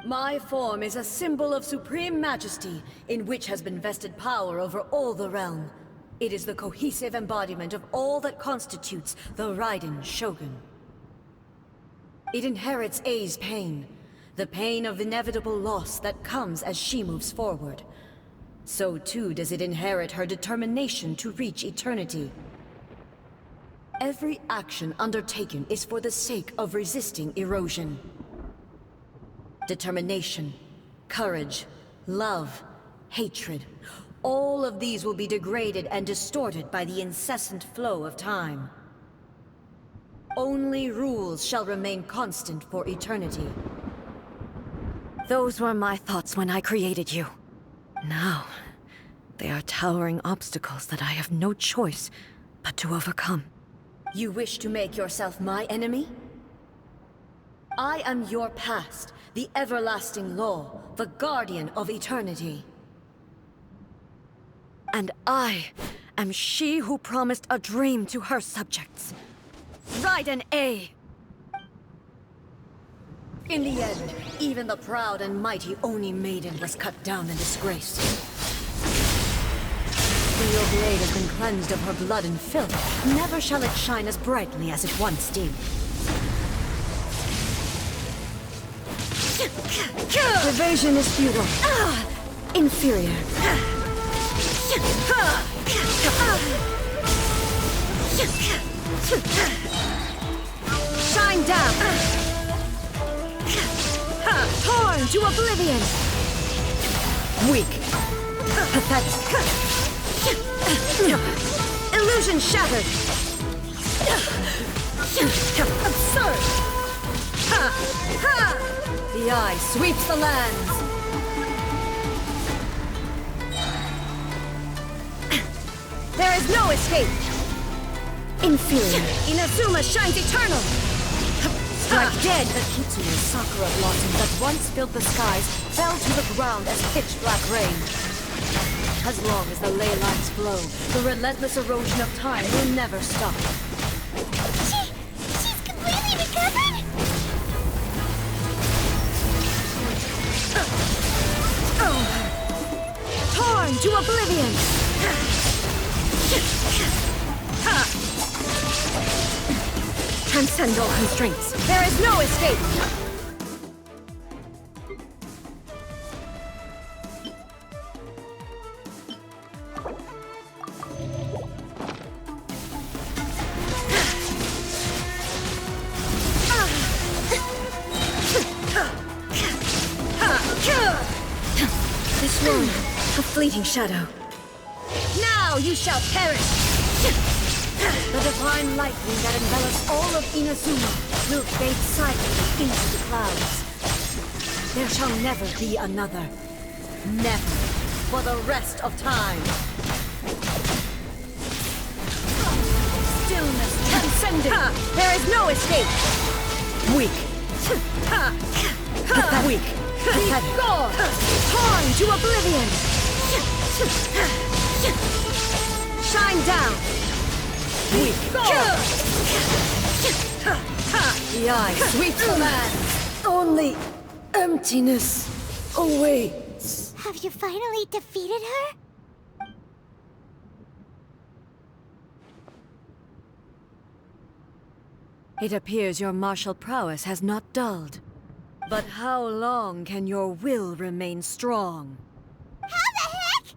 My form is a symbol of supreme majesty, in which has been vested power over all the realm. It is the cohesive embodiment of all that constitutes the Raiden Shogun. It inherits A's pain, the pain of inevitable loss that comes as she moves forward. So too does it inherit her determination to reach eternity. Every action undertaken is for the sake of resisting erosion. Determination, Courage, love, hatred. All of these will be degraded and distorted by the incessant flow of time. Only rules shall remain constant for eternity. Those were my thoughts when I created you. Now, they are towering obstacles that I have no choice but to overcome. You wish to make yourself my enemy? I am your past, the everlasting law, the guardian of eternity. And I am she who promised a dream to her subjects. Raiden A. In the end, even the proud and mighty Oni Maiden was cut down and disgraced. Your blade has been cleansed of her blood and filth. Never shall it shine as brightly as it once did. Evasion is futile. Inferior. Shine down! Torn to oblivion! Weak. Pathetic. Illusion shattered! Absurd! The eye sweeps the lands! There is no escape! Inferior. Inazuma shines eternal! Strike dead! The Kitsune Sakura blossom that once filled the skies fell to the ground as pitch-black rain. As long as the ley lines flow, the relentless erosion of time will never stop. She's completely recovered? Torn to oblivion! Transcend all constraints. There is no escape! This one, a fleeting shadow. Now you shall perish! The divine lightning that envelops all of Inazuma will fade silently into the clouds. There shall never be another. Never. For the rest of time. Stillness transcendent. There is no escape. Weak. Weak. Pathetic. Torn to oblivion. Shine down. Weak. The eye sweeps the land. Only emptiness awaits. Have you finally defeated her? It appears your martial prowess has not dulled. But how long can your will remain strong? How the heck?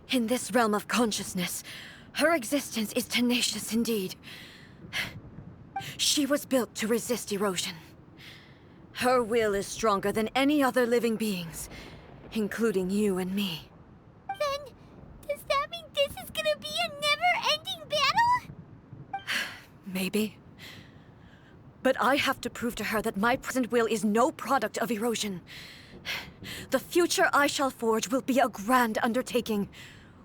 In this realm of consciousness, her existence is tenacious indeed. She was built to resist erosion. Her will is stronger than any other living being's, including you and me. Then, does that mean this is gonna be a never-ending battle? Maybe. But I have to prove to her that my present will is no product of erosion. The future I shall forge will be a grand undertaking.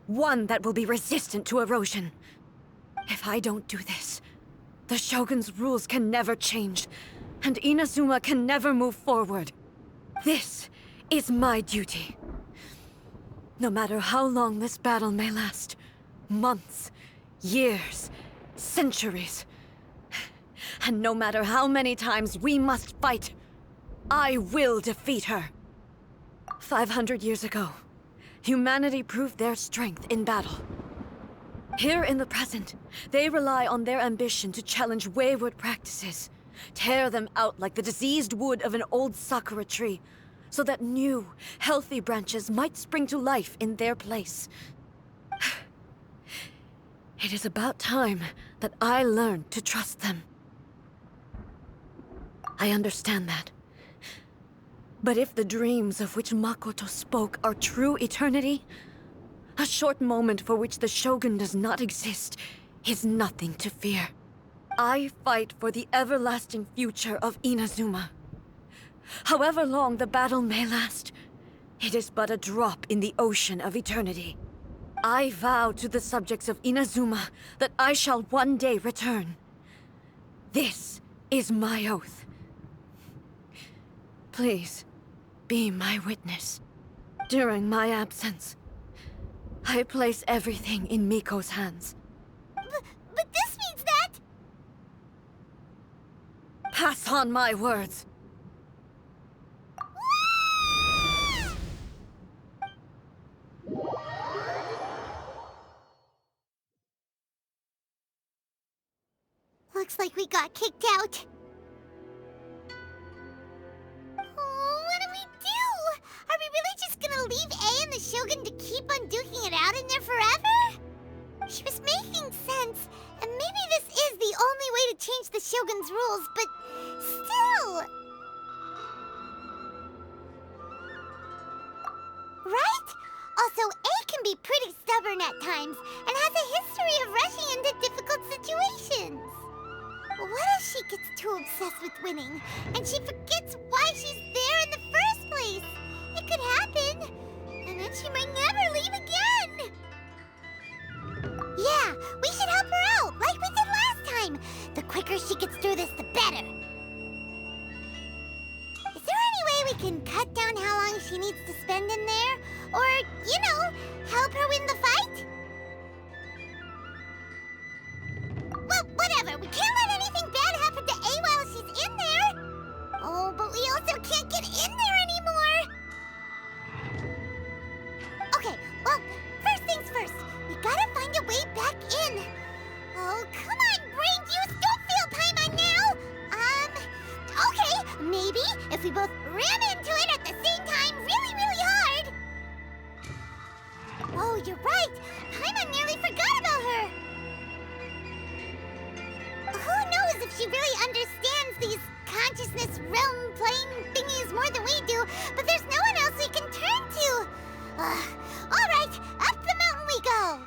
One that will be resistant to erosion. If I don't do this, the Shogun's rules can never change, and Inazuma can never move forward. This is my duty. No matter how long this battle may last, months, years, centuries, and no matter how many times we must fight, I will defeat her. 500 years ago, humanity proved their strength in battle. Here in the present, they rely on their ambition to challenge wayward practices, tear them out like the diseased wood of an old sakura tree, so that new, healthy branches might spring to life in their place. It is about time that I learned to trust them. I understand that. But if the dreams of which Makoto spoke are true eternity, a short moment for which the Shogun does not exist is nothing to fear. I fight for the everlasting future of Inazuma. However long the battle may last, it is but a drop in the ocean of eternity. I vow to the subjects of Inazuma that I shall one day return. This is my oath. Please, be my witness. During my absence, I place everything in Miko's hands. But this means that... Pass on my words. Looks like we got kicked out. Oh, what do we do? Are we really just gonna leave A and the Shogun to keep on duking it out in there forever? She was making sense, and maybe this is the only way to change the Shogun's rules, but still... Right? Also, A can be pretty stubborn at times, and has a history of rushing into difficult situations. What if she gets too obsessed with winning, and she forgets why she's there in the first place? It could happen, and then she might never leave again. Yeah, we should help her out, like we did last time. The quicker she gets through this, the better. Is there any way we can cut down how long she needs to spend in there? Or, you know, help her win the fight? Well, whatever. We can't let anything bad happen to A while she's in there. Oh, but we also can't get in there anymore. Okay, well, first things first. We gotta find a way back in. Oh, come on, brain juice. Don't feel Paimon now. Okay, maybe if we both ram into it at the same time really, really hard. Oh, you're right. Paimon nearly forgot about her. Who knows if she really understands these consciousness realm plane thingies more than we do, but there's no one else we can turn to. All right, up the mountain we go.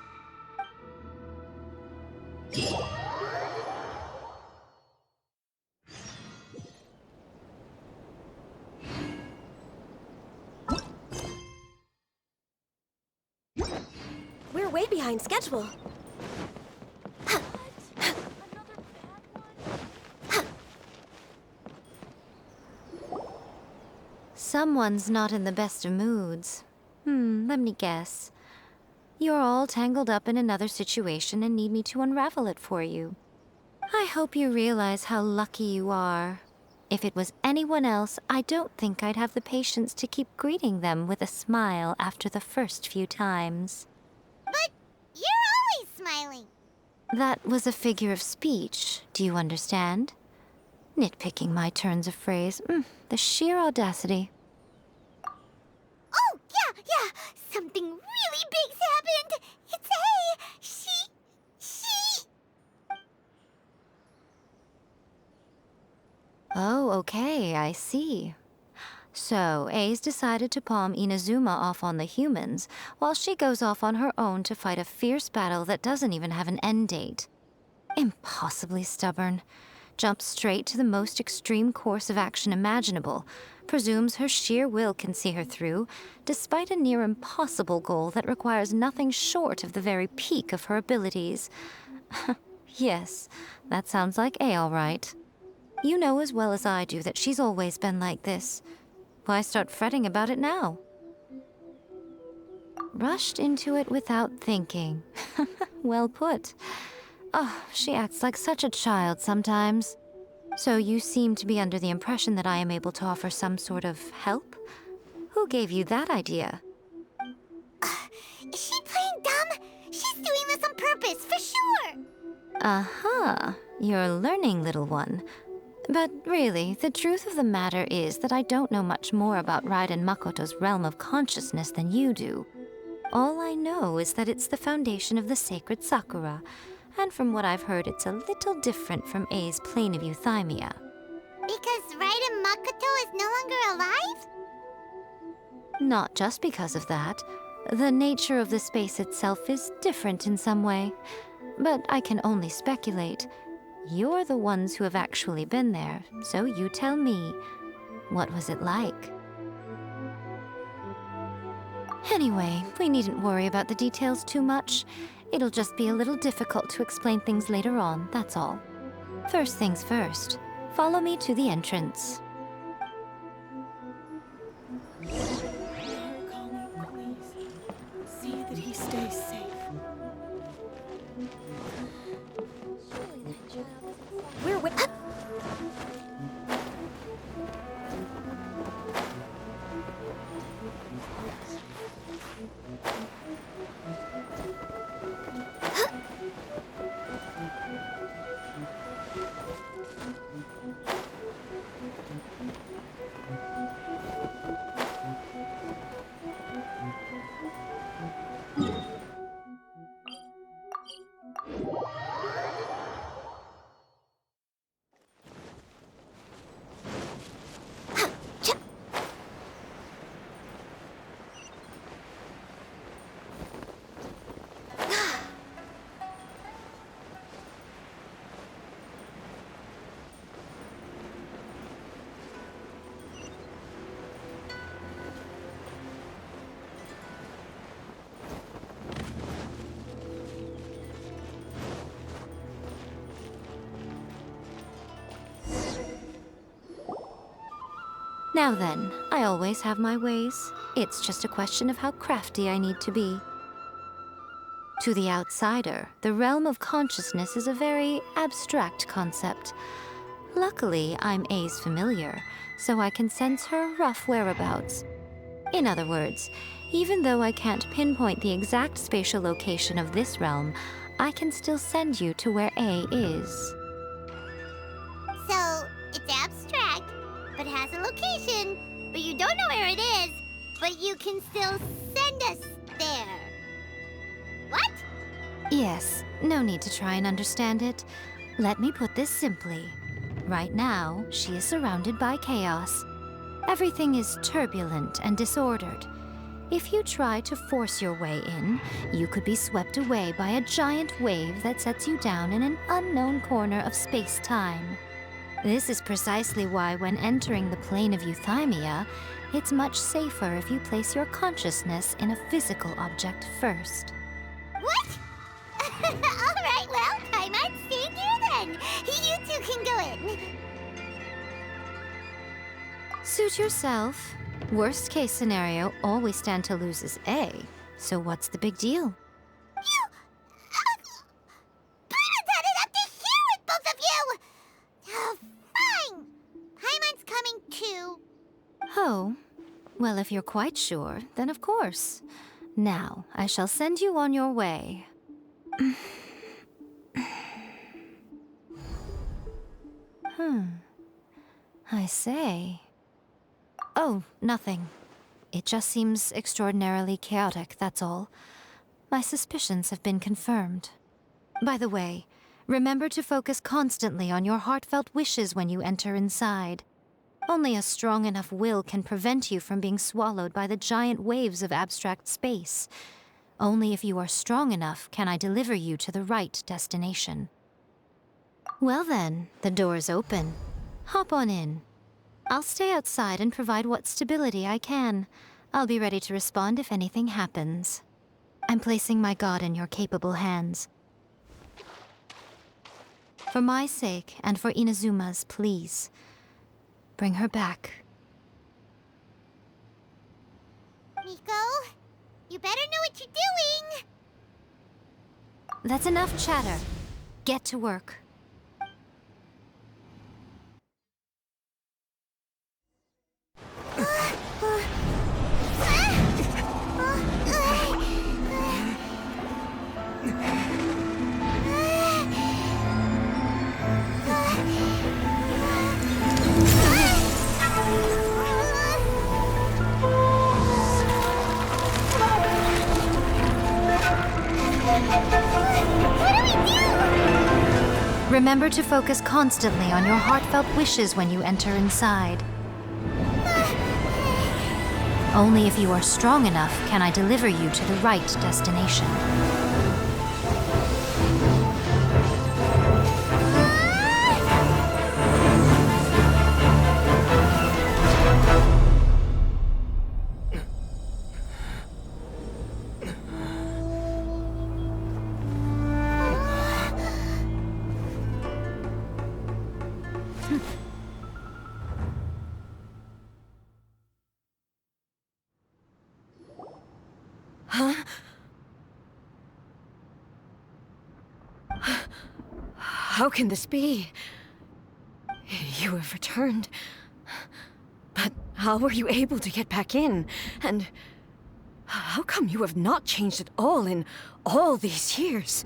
We're way behind schedule. Someone's not in the best of moods. Let me guess. You're all tangled up in another situation and need me to unravel it for you. I hope you realize how lucky you are. If it was anyone else, I don't think I'd have the patience to keep greeting them with a smile after the first few times. But you're always smiling. That was a figure of speech, do you understand? Nitpicking my turns of phrase. The sheer audacity. Oh, yeah. Something really big's happened. It's A. She... Oh, okay, I see. So, A's decided to palm Inazuma off on the humans, while she goes off on her own to fight a fierce battle that doesn't even have an end date. Impossibly stubborn. Jumps straight to the most extreme course of action imaginable, presumes her sheer will can see her through, despite a near impossible goal that requires nothing short of the very peak of her abilities. Yes, that sounds like A all right. You know as well as I do that she's always been like this. Why start fretting about it now? Rushed into it without thinking. Well put. Oh, she acts like such a child sometimes. So you seem to be under the impression that I am able to offer some sort of help? Who gave you that idea? Is she playing dumb? She's doing this on purpose, for sure. Uh-huh. You're learning, little one. But really, the truth of the matter is that I don't know much more about Raiden Makoto's realm of consciousness than you do. All I know is that it's the foundation of the sacred Sakura, and from what I've heard, it's a little different from A's plane of euthymia. Because Raiden Makoto is no longer alive? Not just because of that. The nature of the space itself is different in some way. But I can only speculate. You're the ones who have actually been there, so you tell me. What was it like? Anyway, we needn't worry about the details too much. It'll just be a little difficult to explain things later on, that's all. First things first, follow me to the entrance. See that he stays safe. We're with. Now then, I always have my ways. It's just a question of how crafty I need to be. To the outsider, the realm of consciousness is a very abstract concept. Luckily, I'm A's familiar, so I can sense her rough whereabouts. In other words, even though I can't pinpoint the exact spatial location of this realm, I can still send you to where A is. So, it's abstract, but has a location. But you don't know where it is, but you can still send us there. What? Yes, no need to try and understand it. Let me put this simply. Right now, she is surrounded by chaos. Everything is turbulent and disordered. If you try to force your way in, you could be swept away by a giant wave that sets you down in an unknown corner of space-time. This is precisely why when entering the plane of euthymia, it's much safer if you place your consciousness in a physical object first. What? Alright, well, I might stand here then. You two can go in. Suit yourself. Worst case scenario, all we stand to lose is A. So what's the big deal? You... Paimon had it up to here with both of you! Oh, fine. Paimon's coming too. Oh, well, if you're quite sure, then of course. Now, I shall send you on your way. I say. Oh, nothing. It just seems extraordinarily chaotic, that's all. My suspicions have been confirmed. By the way, remember to focus constantly on your heartfelt wishes when you enter inside. Only a strong enough will can prevent you from being swallowed by the giant waves of abstract space. Only if you are strong enough can I deliver you to the right destination. Well then, the door's open. Hop on in. I'll stay outside and provide what stability I can. I'll be ready to respond if anything happens. I'm placing my god in your capable hands. For my sake, and for Inazuma's, please. Bring her back. Miko, you better know what you're doing. That's enough chatter. Get to work. Remember to focus constantly on your heartfelt wishes when you enter inside. Only if you are strong enough can I deliver you to the right destination. How can this be? You have returned. But how were you able to get back in? And how come you have not changed at all in all these years?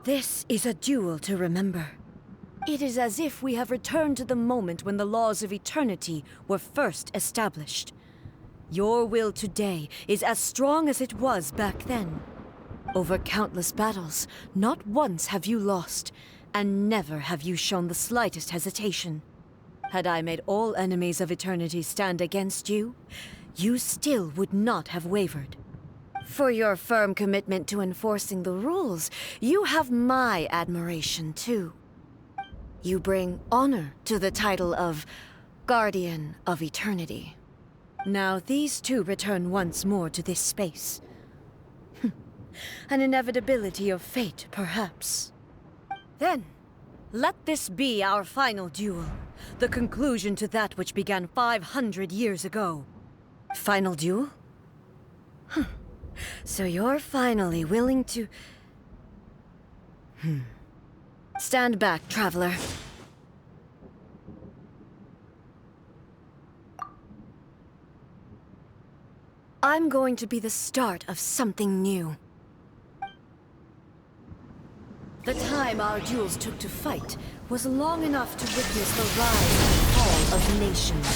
This is a duel to remember. It is as if we have returned to the moment when the laws of eternity were first established. Your will today is as strong as it was back then. Over countless battles, not once have you lost, and never have you shown the slightest hesitation. Had I made all enemies of eternity stand against you, you still would not have wavered. For your firm commitment to enforcing the rules, you have my admiration too. You bring honor to the title of Guardian of Eternity. Now these two return once more to this space. An inevitability of fate, perhaps. Then, let this be our final duel, the conclusion to that which began 500 years ago. Final duel? So you're finally willing to... Stand back, traveler. I'm going to be the start of something new. The time our duels took to fight was long enough to witness the rise and fall of nations.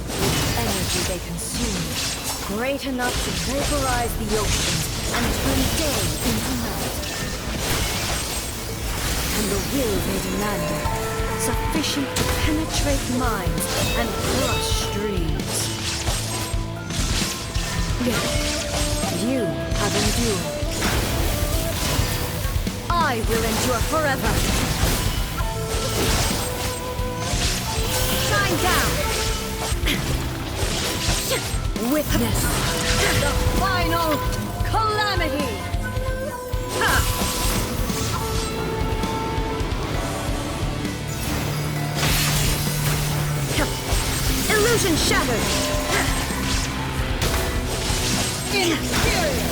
The energy they consumed, great enough to vaporize the oceans and turn day into night. And the will they demanded, sufficient to penetrate minds and crush dreams. Yet, you have endured. I will endure forever. Shine down. Witness the final calamity. Illusion shattered. Inferior.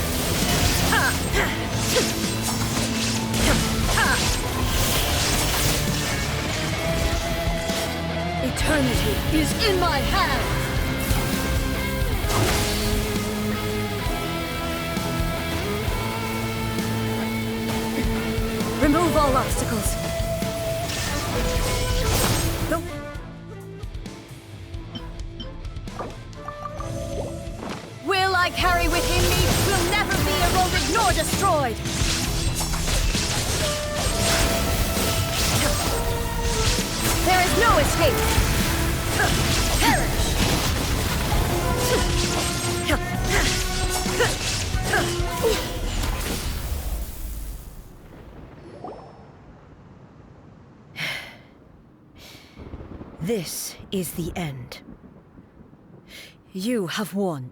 Eternity is in my hand! Remove all obstacles. The will I carry within me will never be eroded nor destroyed. There is no escape! Perish! This is the end. You have won.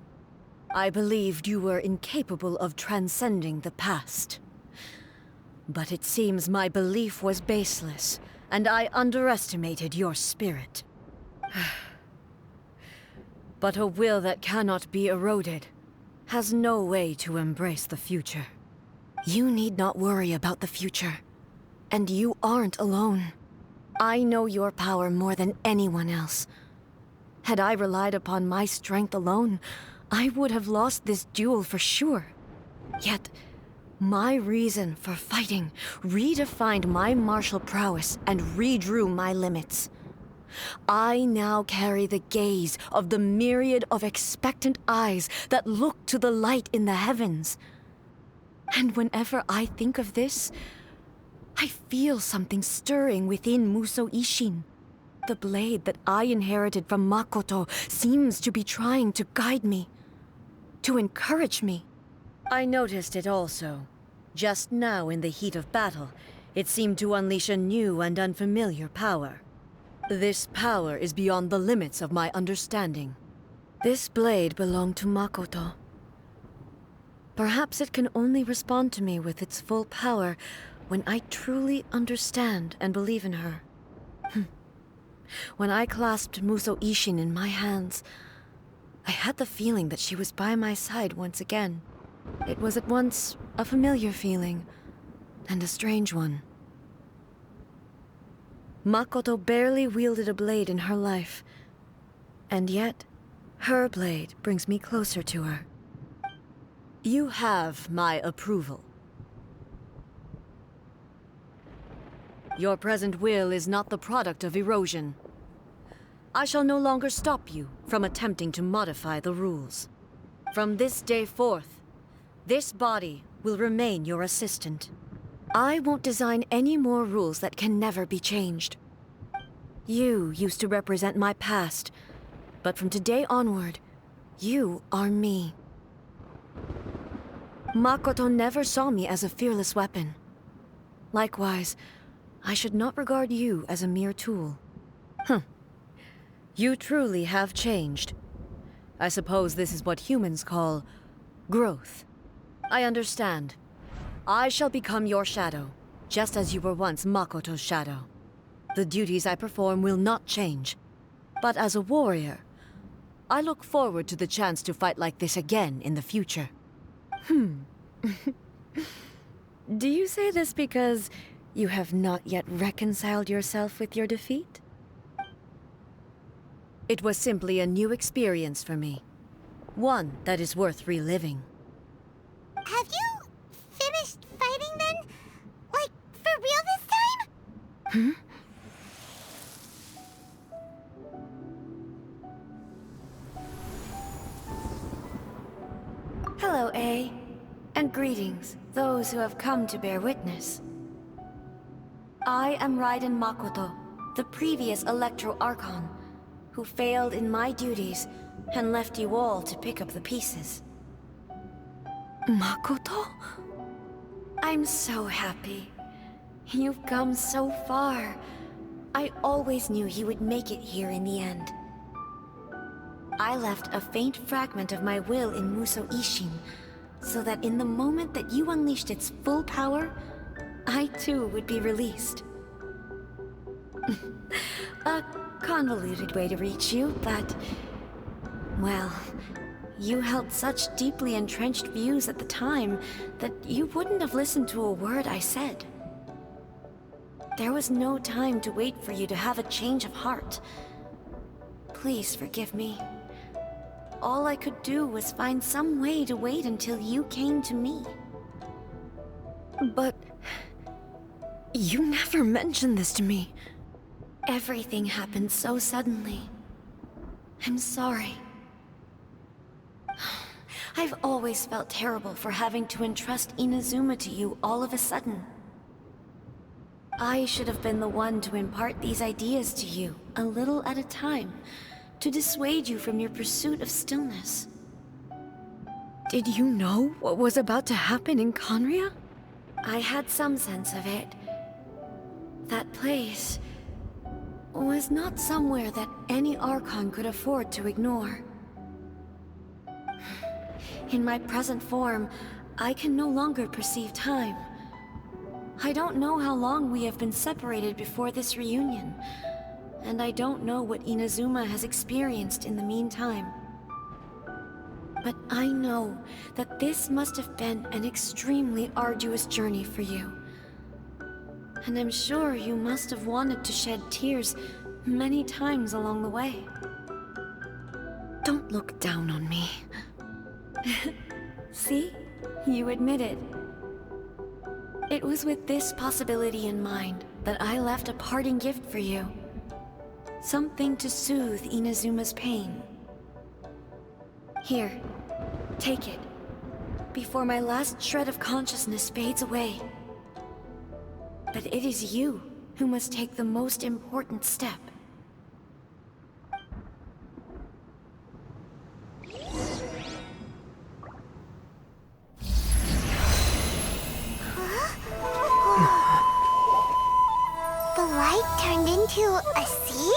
I believed you were incapable of transcending the past. But it seems my belief was baseless, and I underestimated your spirit. But a will that cannot be eroded has no way to embrace the future. You need not worry about the future, and you aren't alone. I know your power more than anyone else. Had I relied upon my strength alone, I would have lost this duel for sure. Yet, my reason for fighting redefined my martial prowess and redrew my limits. I now carry the gaze of the myriad of expectant eyes that look to the light in the heavens. And whenever I think of this, I feel something stirring within Muso Ishin. The blade that I inherited from Makoto seems to be trying to guide me, to encourage me. I noticed it also. Just now in the heat of battle, it seemed to unleash a new and unfamiliar power. This power is beyond the limits of my understanding. This blade belonged to Makoto. Perhaps it can only respond to me with its full power when I truly understand and believe in her. When I clasped Muso Ishin in my hands, I had the feeling that she was by my side once again. It was at once a familiar feeling and a strange one. Makoto barely wielded a blade in her life, and yet her blade brings me closer to her. You have my approval. Your present will is not the product of erosion. I shall no longer stop you from attempting to modify the rules. From this day forth, this body will remain your assistant. I won't design any more rules that can never be changed. You used to represent my past, but from today onward, you are me. Makoto never saw me as a fearless weapon. Likewise, I should not regard you as a mere tool. You truly have changed. I suppose this is what humans call growth. I understand. I shall become your shadow, just as you were once Makoto's shadow. The duties I perform will not change. But as a warrior, I look forward to the chance to fight like this again in the future. Do you say this because you have not yet reconciled yourself with your defeat? It was simply a new experience for me. One that is worth reliving. Have you finished fighting then? Like, for real this time? Hello, A. And greetings, those who have come to bear witness. I am Raiden Makoto, the previous Electro Archon, who failed in my duties and left you all to pick up the pieces. Makoto? I'm so happy. You've come so far. I always knew you would make it here in the end. I left a faint fragment of my will in Muso Ishin, so that in the moment that you unleashed its full power, I too would be released. A convoluted way to reach you, but... well, you held such deeply entrenched views at the time that you wouldn't have listened to a word I said. There was no time to wait for you to have a change of heart. Please forgive me. All I could do was find some way to wait until you came to me. But... you never mentioned this to me. Everything happened so suddenly. I'm sorry. I've always felt terrible for having to entrust Inazuma to you all of a sudden. I should have been the one to impart these ideas to you, a little at a time, to dissuade you from your pursuit of stillness. Did you know what was about to happen in Conria? I had some sense of it. That place was not somewhere that any Archon could afford to ignore. In my present form, I can no longer perceive time. I don't know how long we have been separated before this reunion, and I don't know what Inazuma has experienced in the meantime. But I know that this must have been an extremely arduous journey for you. And I'm sure you must have wanted to shed tears many times along the way. Don't look down on me. See? You admitted. It was with this possibility in mind that I left a parting gift for you. Something to soothe Inazuma's pain. Here, take it, before my last shred of consciousness fades away. But it is you who must take the most important step. The light turned into a seed?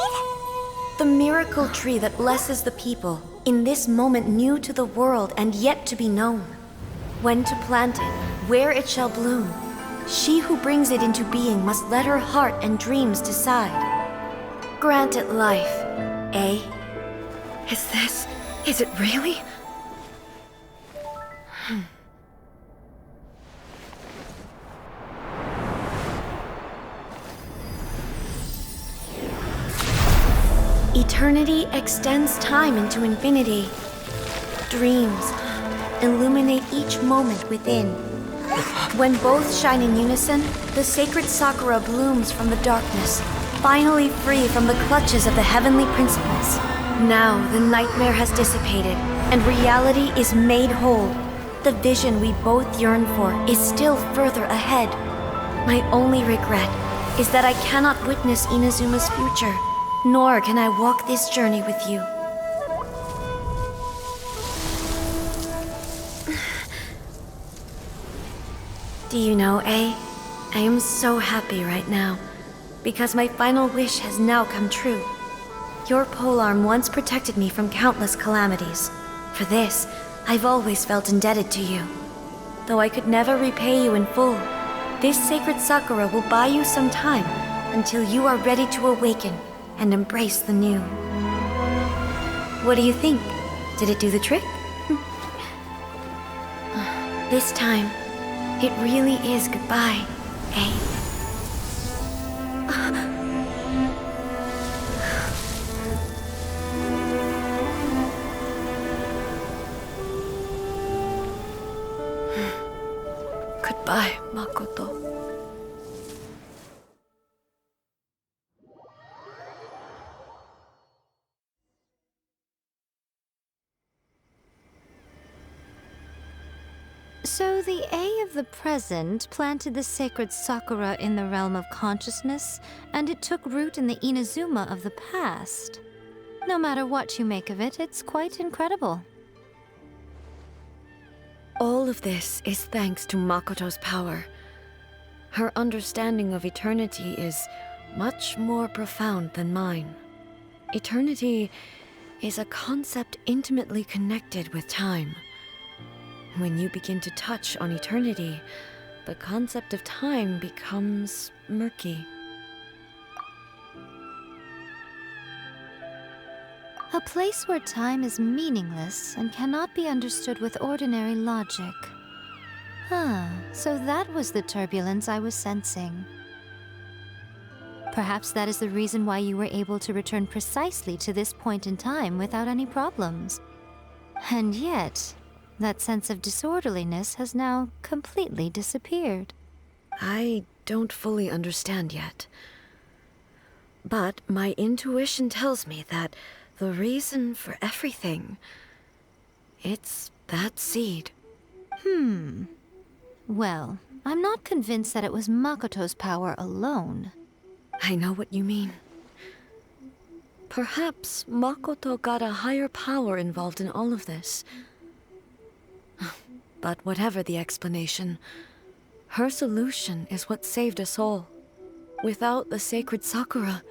The miracle tree that blesses the people, in this moment new to the world and yet to be known. When to plant it, where it shall bloom. She who brings it into being must let her heart and dreams decide. Grant it life, eh? Is it really? Eternity extends time into infinity. Dreams illuminate each moment within. When both shine in unison, the sacred Sakura blooms from the darkness, finally free from the clutches of the heavenly principles. Now the nightmare has dissipated, and reality is made whole. The vision we both yearn for is still further ahead. My only regret is that I cannot witness Inazuma's future, nor can I walk this journey with you. Do you know, I am so happy right now, because my final wish has now come true. Your polearm once protected me from countless calamities. For this, I've always felt indebted to you. Though I could never repay you in full, this sacred Sakura will buy you some time until you are ready to awaken and embrace the new. What do you think? Did it do the trick? This time, it really is goodbye, eh? Goodbye, Makoto. So the A of the present planted the sacred Sakura in the realm of consciousness, and it took root in the Inazuma of the past. No matter what you make of it, it's quite incredible. All of this is thanks to Makoto's power. Her understanding of eternity is much more profound than mine. Eternity is a concept intimately connected with time. When you begin to touch on eternity, the concept of time becomes murky. A place where time is meaningless and cannot be understood with ordinary logic. So that was the turbulence I was sensing. Perhaps that is the reason why you were able to return precisely to this point in time without any problems. And yet, that sense of disorderliness has now completely disappeared. I don't fully understand yet. But my intuition tells me that the reason for everything, it's that seed. Well, I'm not convinced that it was Makoto's power alone. I know what you mean. Perhaps Makoto got a higher power involved in all of this. But whatever the explanation, her solution is what saved us all. Without the sacred Sakura,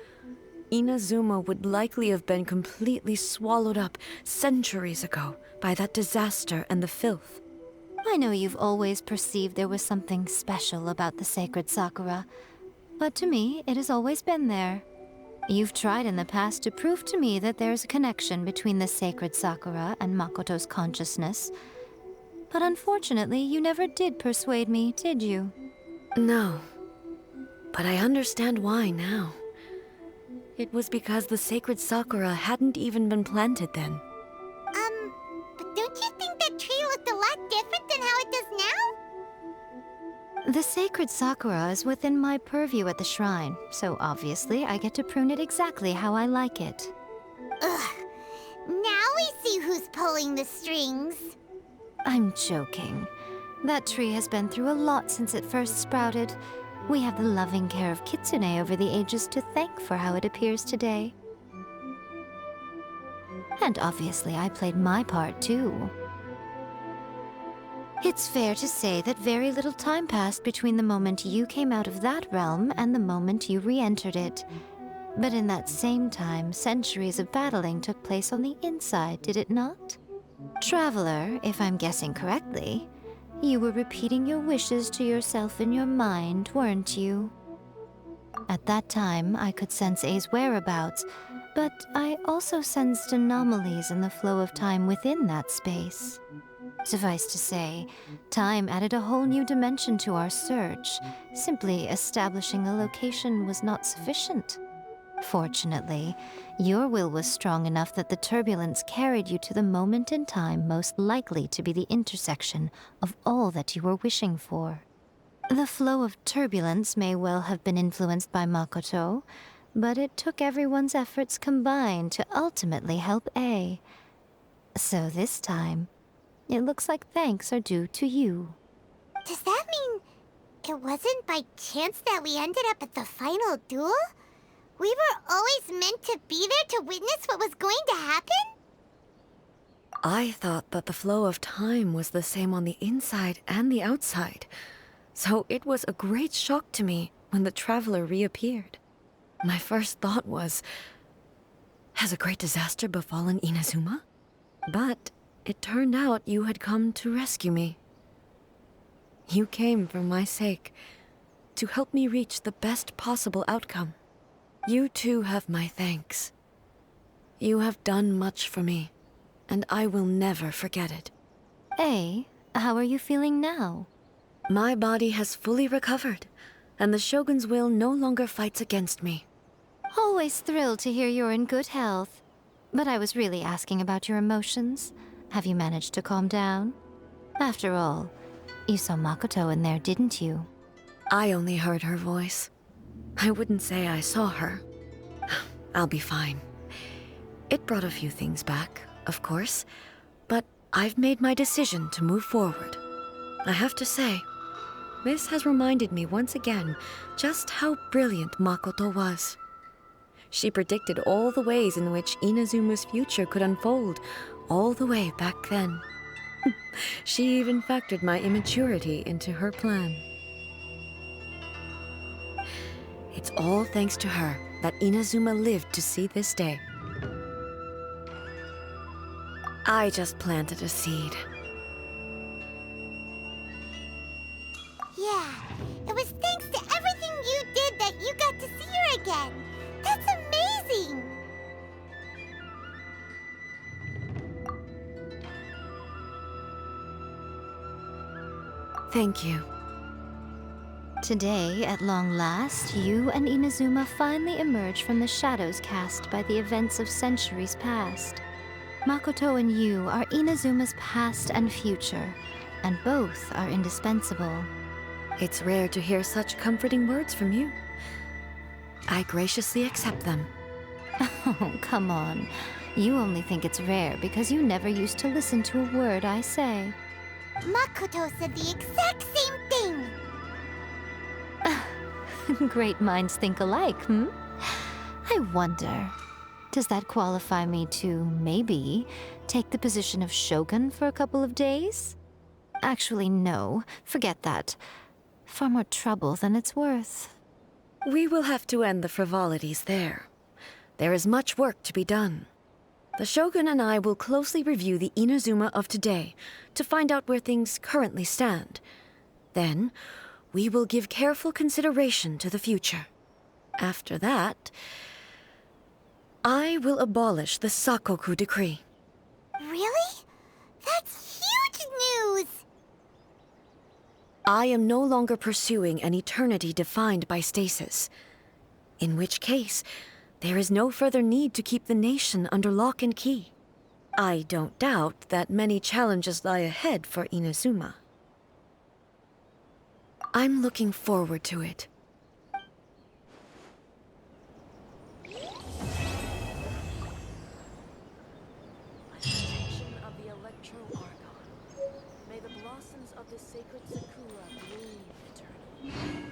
Inazuma would likely have been completely swallowed up centuries ago by that disaster and the filth. I know you've always perceived there was something special about the sacred Sakura, but to me, it has always been there. You've tried in the past to prove to me that there's a connection between the sacred Sakura and Makoto's consciousness, but unfortunately, you never did persuade me, did you? No, but I understand why now. It was because the sacred Sakura hadn't even been planted then. But don't you think that tree looked a lot different than how it does now? The sacred Sakura is within my purview at the shrine, so obviously I get to prune it exactly how I like it. Ugh. Now we see who's pulling the strings. I'm joking. That tree has been through a lot since it first sprouted, We have the loving care of Kitsune over the ages to thank for how it appears today. And obviously I played my part too. It's fair to say that very little time passed between the moment you came out of that realm and the moment you re-entered it. But in that same time, centuries of battling took place on the inside, did it not? Traveler, if I'm guessing correctly, you were repeating your wishes to yourself in your mind, weren't you? At that time, I could sense A's whereabouts, but I also sensed anomalies in the flow of time within that space. Suffice to say, time added a whole new dimension to our search. Simply establishing a location was not sufficient. Fortunately, your will was strong enough that the turbulence carried you to the moment in time most likely to be the intersection of all that you were wishing for. The flow of turbulence may well have been influenced by Makoto, but it took everyone's efforts combined to ultimately help A. So this time, it looks like thanks are due to you. Does that mean it wasn't by chance that we ended up at the final duel? We were always meant to be there to witness what was going to happen? I thought that the flow of time was the same on the inside and the outside, so it was a great shock to me when the traveler reappeared. My first thought was, has a great disaster befallen Inazuma? But it turned out you had come to rescue me. You came for my sake, to help me reach the best possible outcome. You too have my thanks. You have done much for me, and I will never forget it. A, how are you feeling now? My body has fully recovered, and the Shogun's will no longer fights against me. Always thrilled to hear you're in good health. But I was really asking about your emotions. Have you managed to calm down? After all, you saw Makoto in there, didn't you? I only heard her voice. I wouldn't say I saw her. I'll be fine. It brought a few things back, of course, but I've made my decision to move forward. I have to say, this has reminded me once again just how brilliant Makoto was. She predicted all the ways in which Inazuma's future could unfold, all the way back then. She even factored my immaturity into her plan. It's all thanks to her that Inazuma lived to see this day. I just planted a seed. Yeah, it was thanks to everything you did that you got to see her again. That's amazing! Thank you. Today, at long last, you and Inazuma finally emerge from the shadows cast by the events of centuries past. Makoto and you are Inazuma's past and future, and both are indispensable. It's rare to hear such comforting words from you. I graciously accept them. Oh, come on. You only think it's rare because you never used to listen to a word I say. Makoto said the exact same thing! Great minds think alike, I wonder, does that qualify me to, maybe, take the position of Shogun for a couple of days? Actually, no. Forget that. Far more trouble than it's worth. We will have to end the frivolities there. There is much work to be done. The Shogun and I will closely review the Inazuma of today to find out where things currently stand. Then, we will give careful consideration to the future. After that, I will abolish the Sakoku decree. Really? That's huge news! I am no longer pursuing an eternity defined by stasis. In which case, there is no further need to keep the nation under lock and key. I don't doubt that many challenges lie ahead for Inazuma. I'm looking forward to it. Of the Electro-Argon. May the blossoms of the sacred Sakura bloom eternally.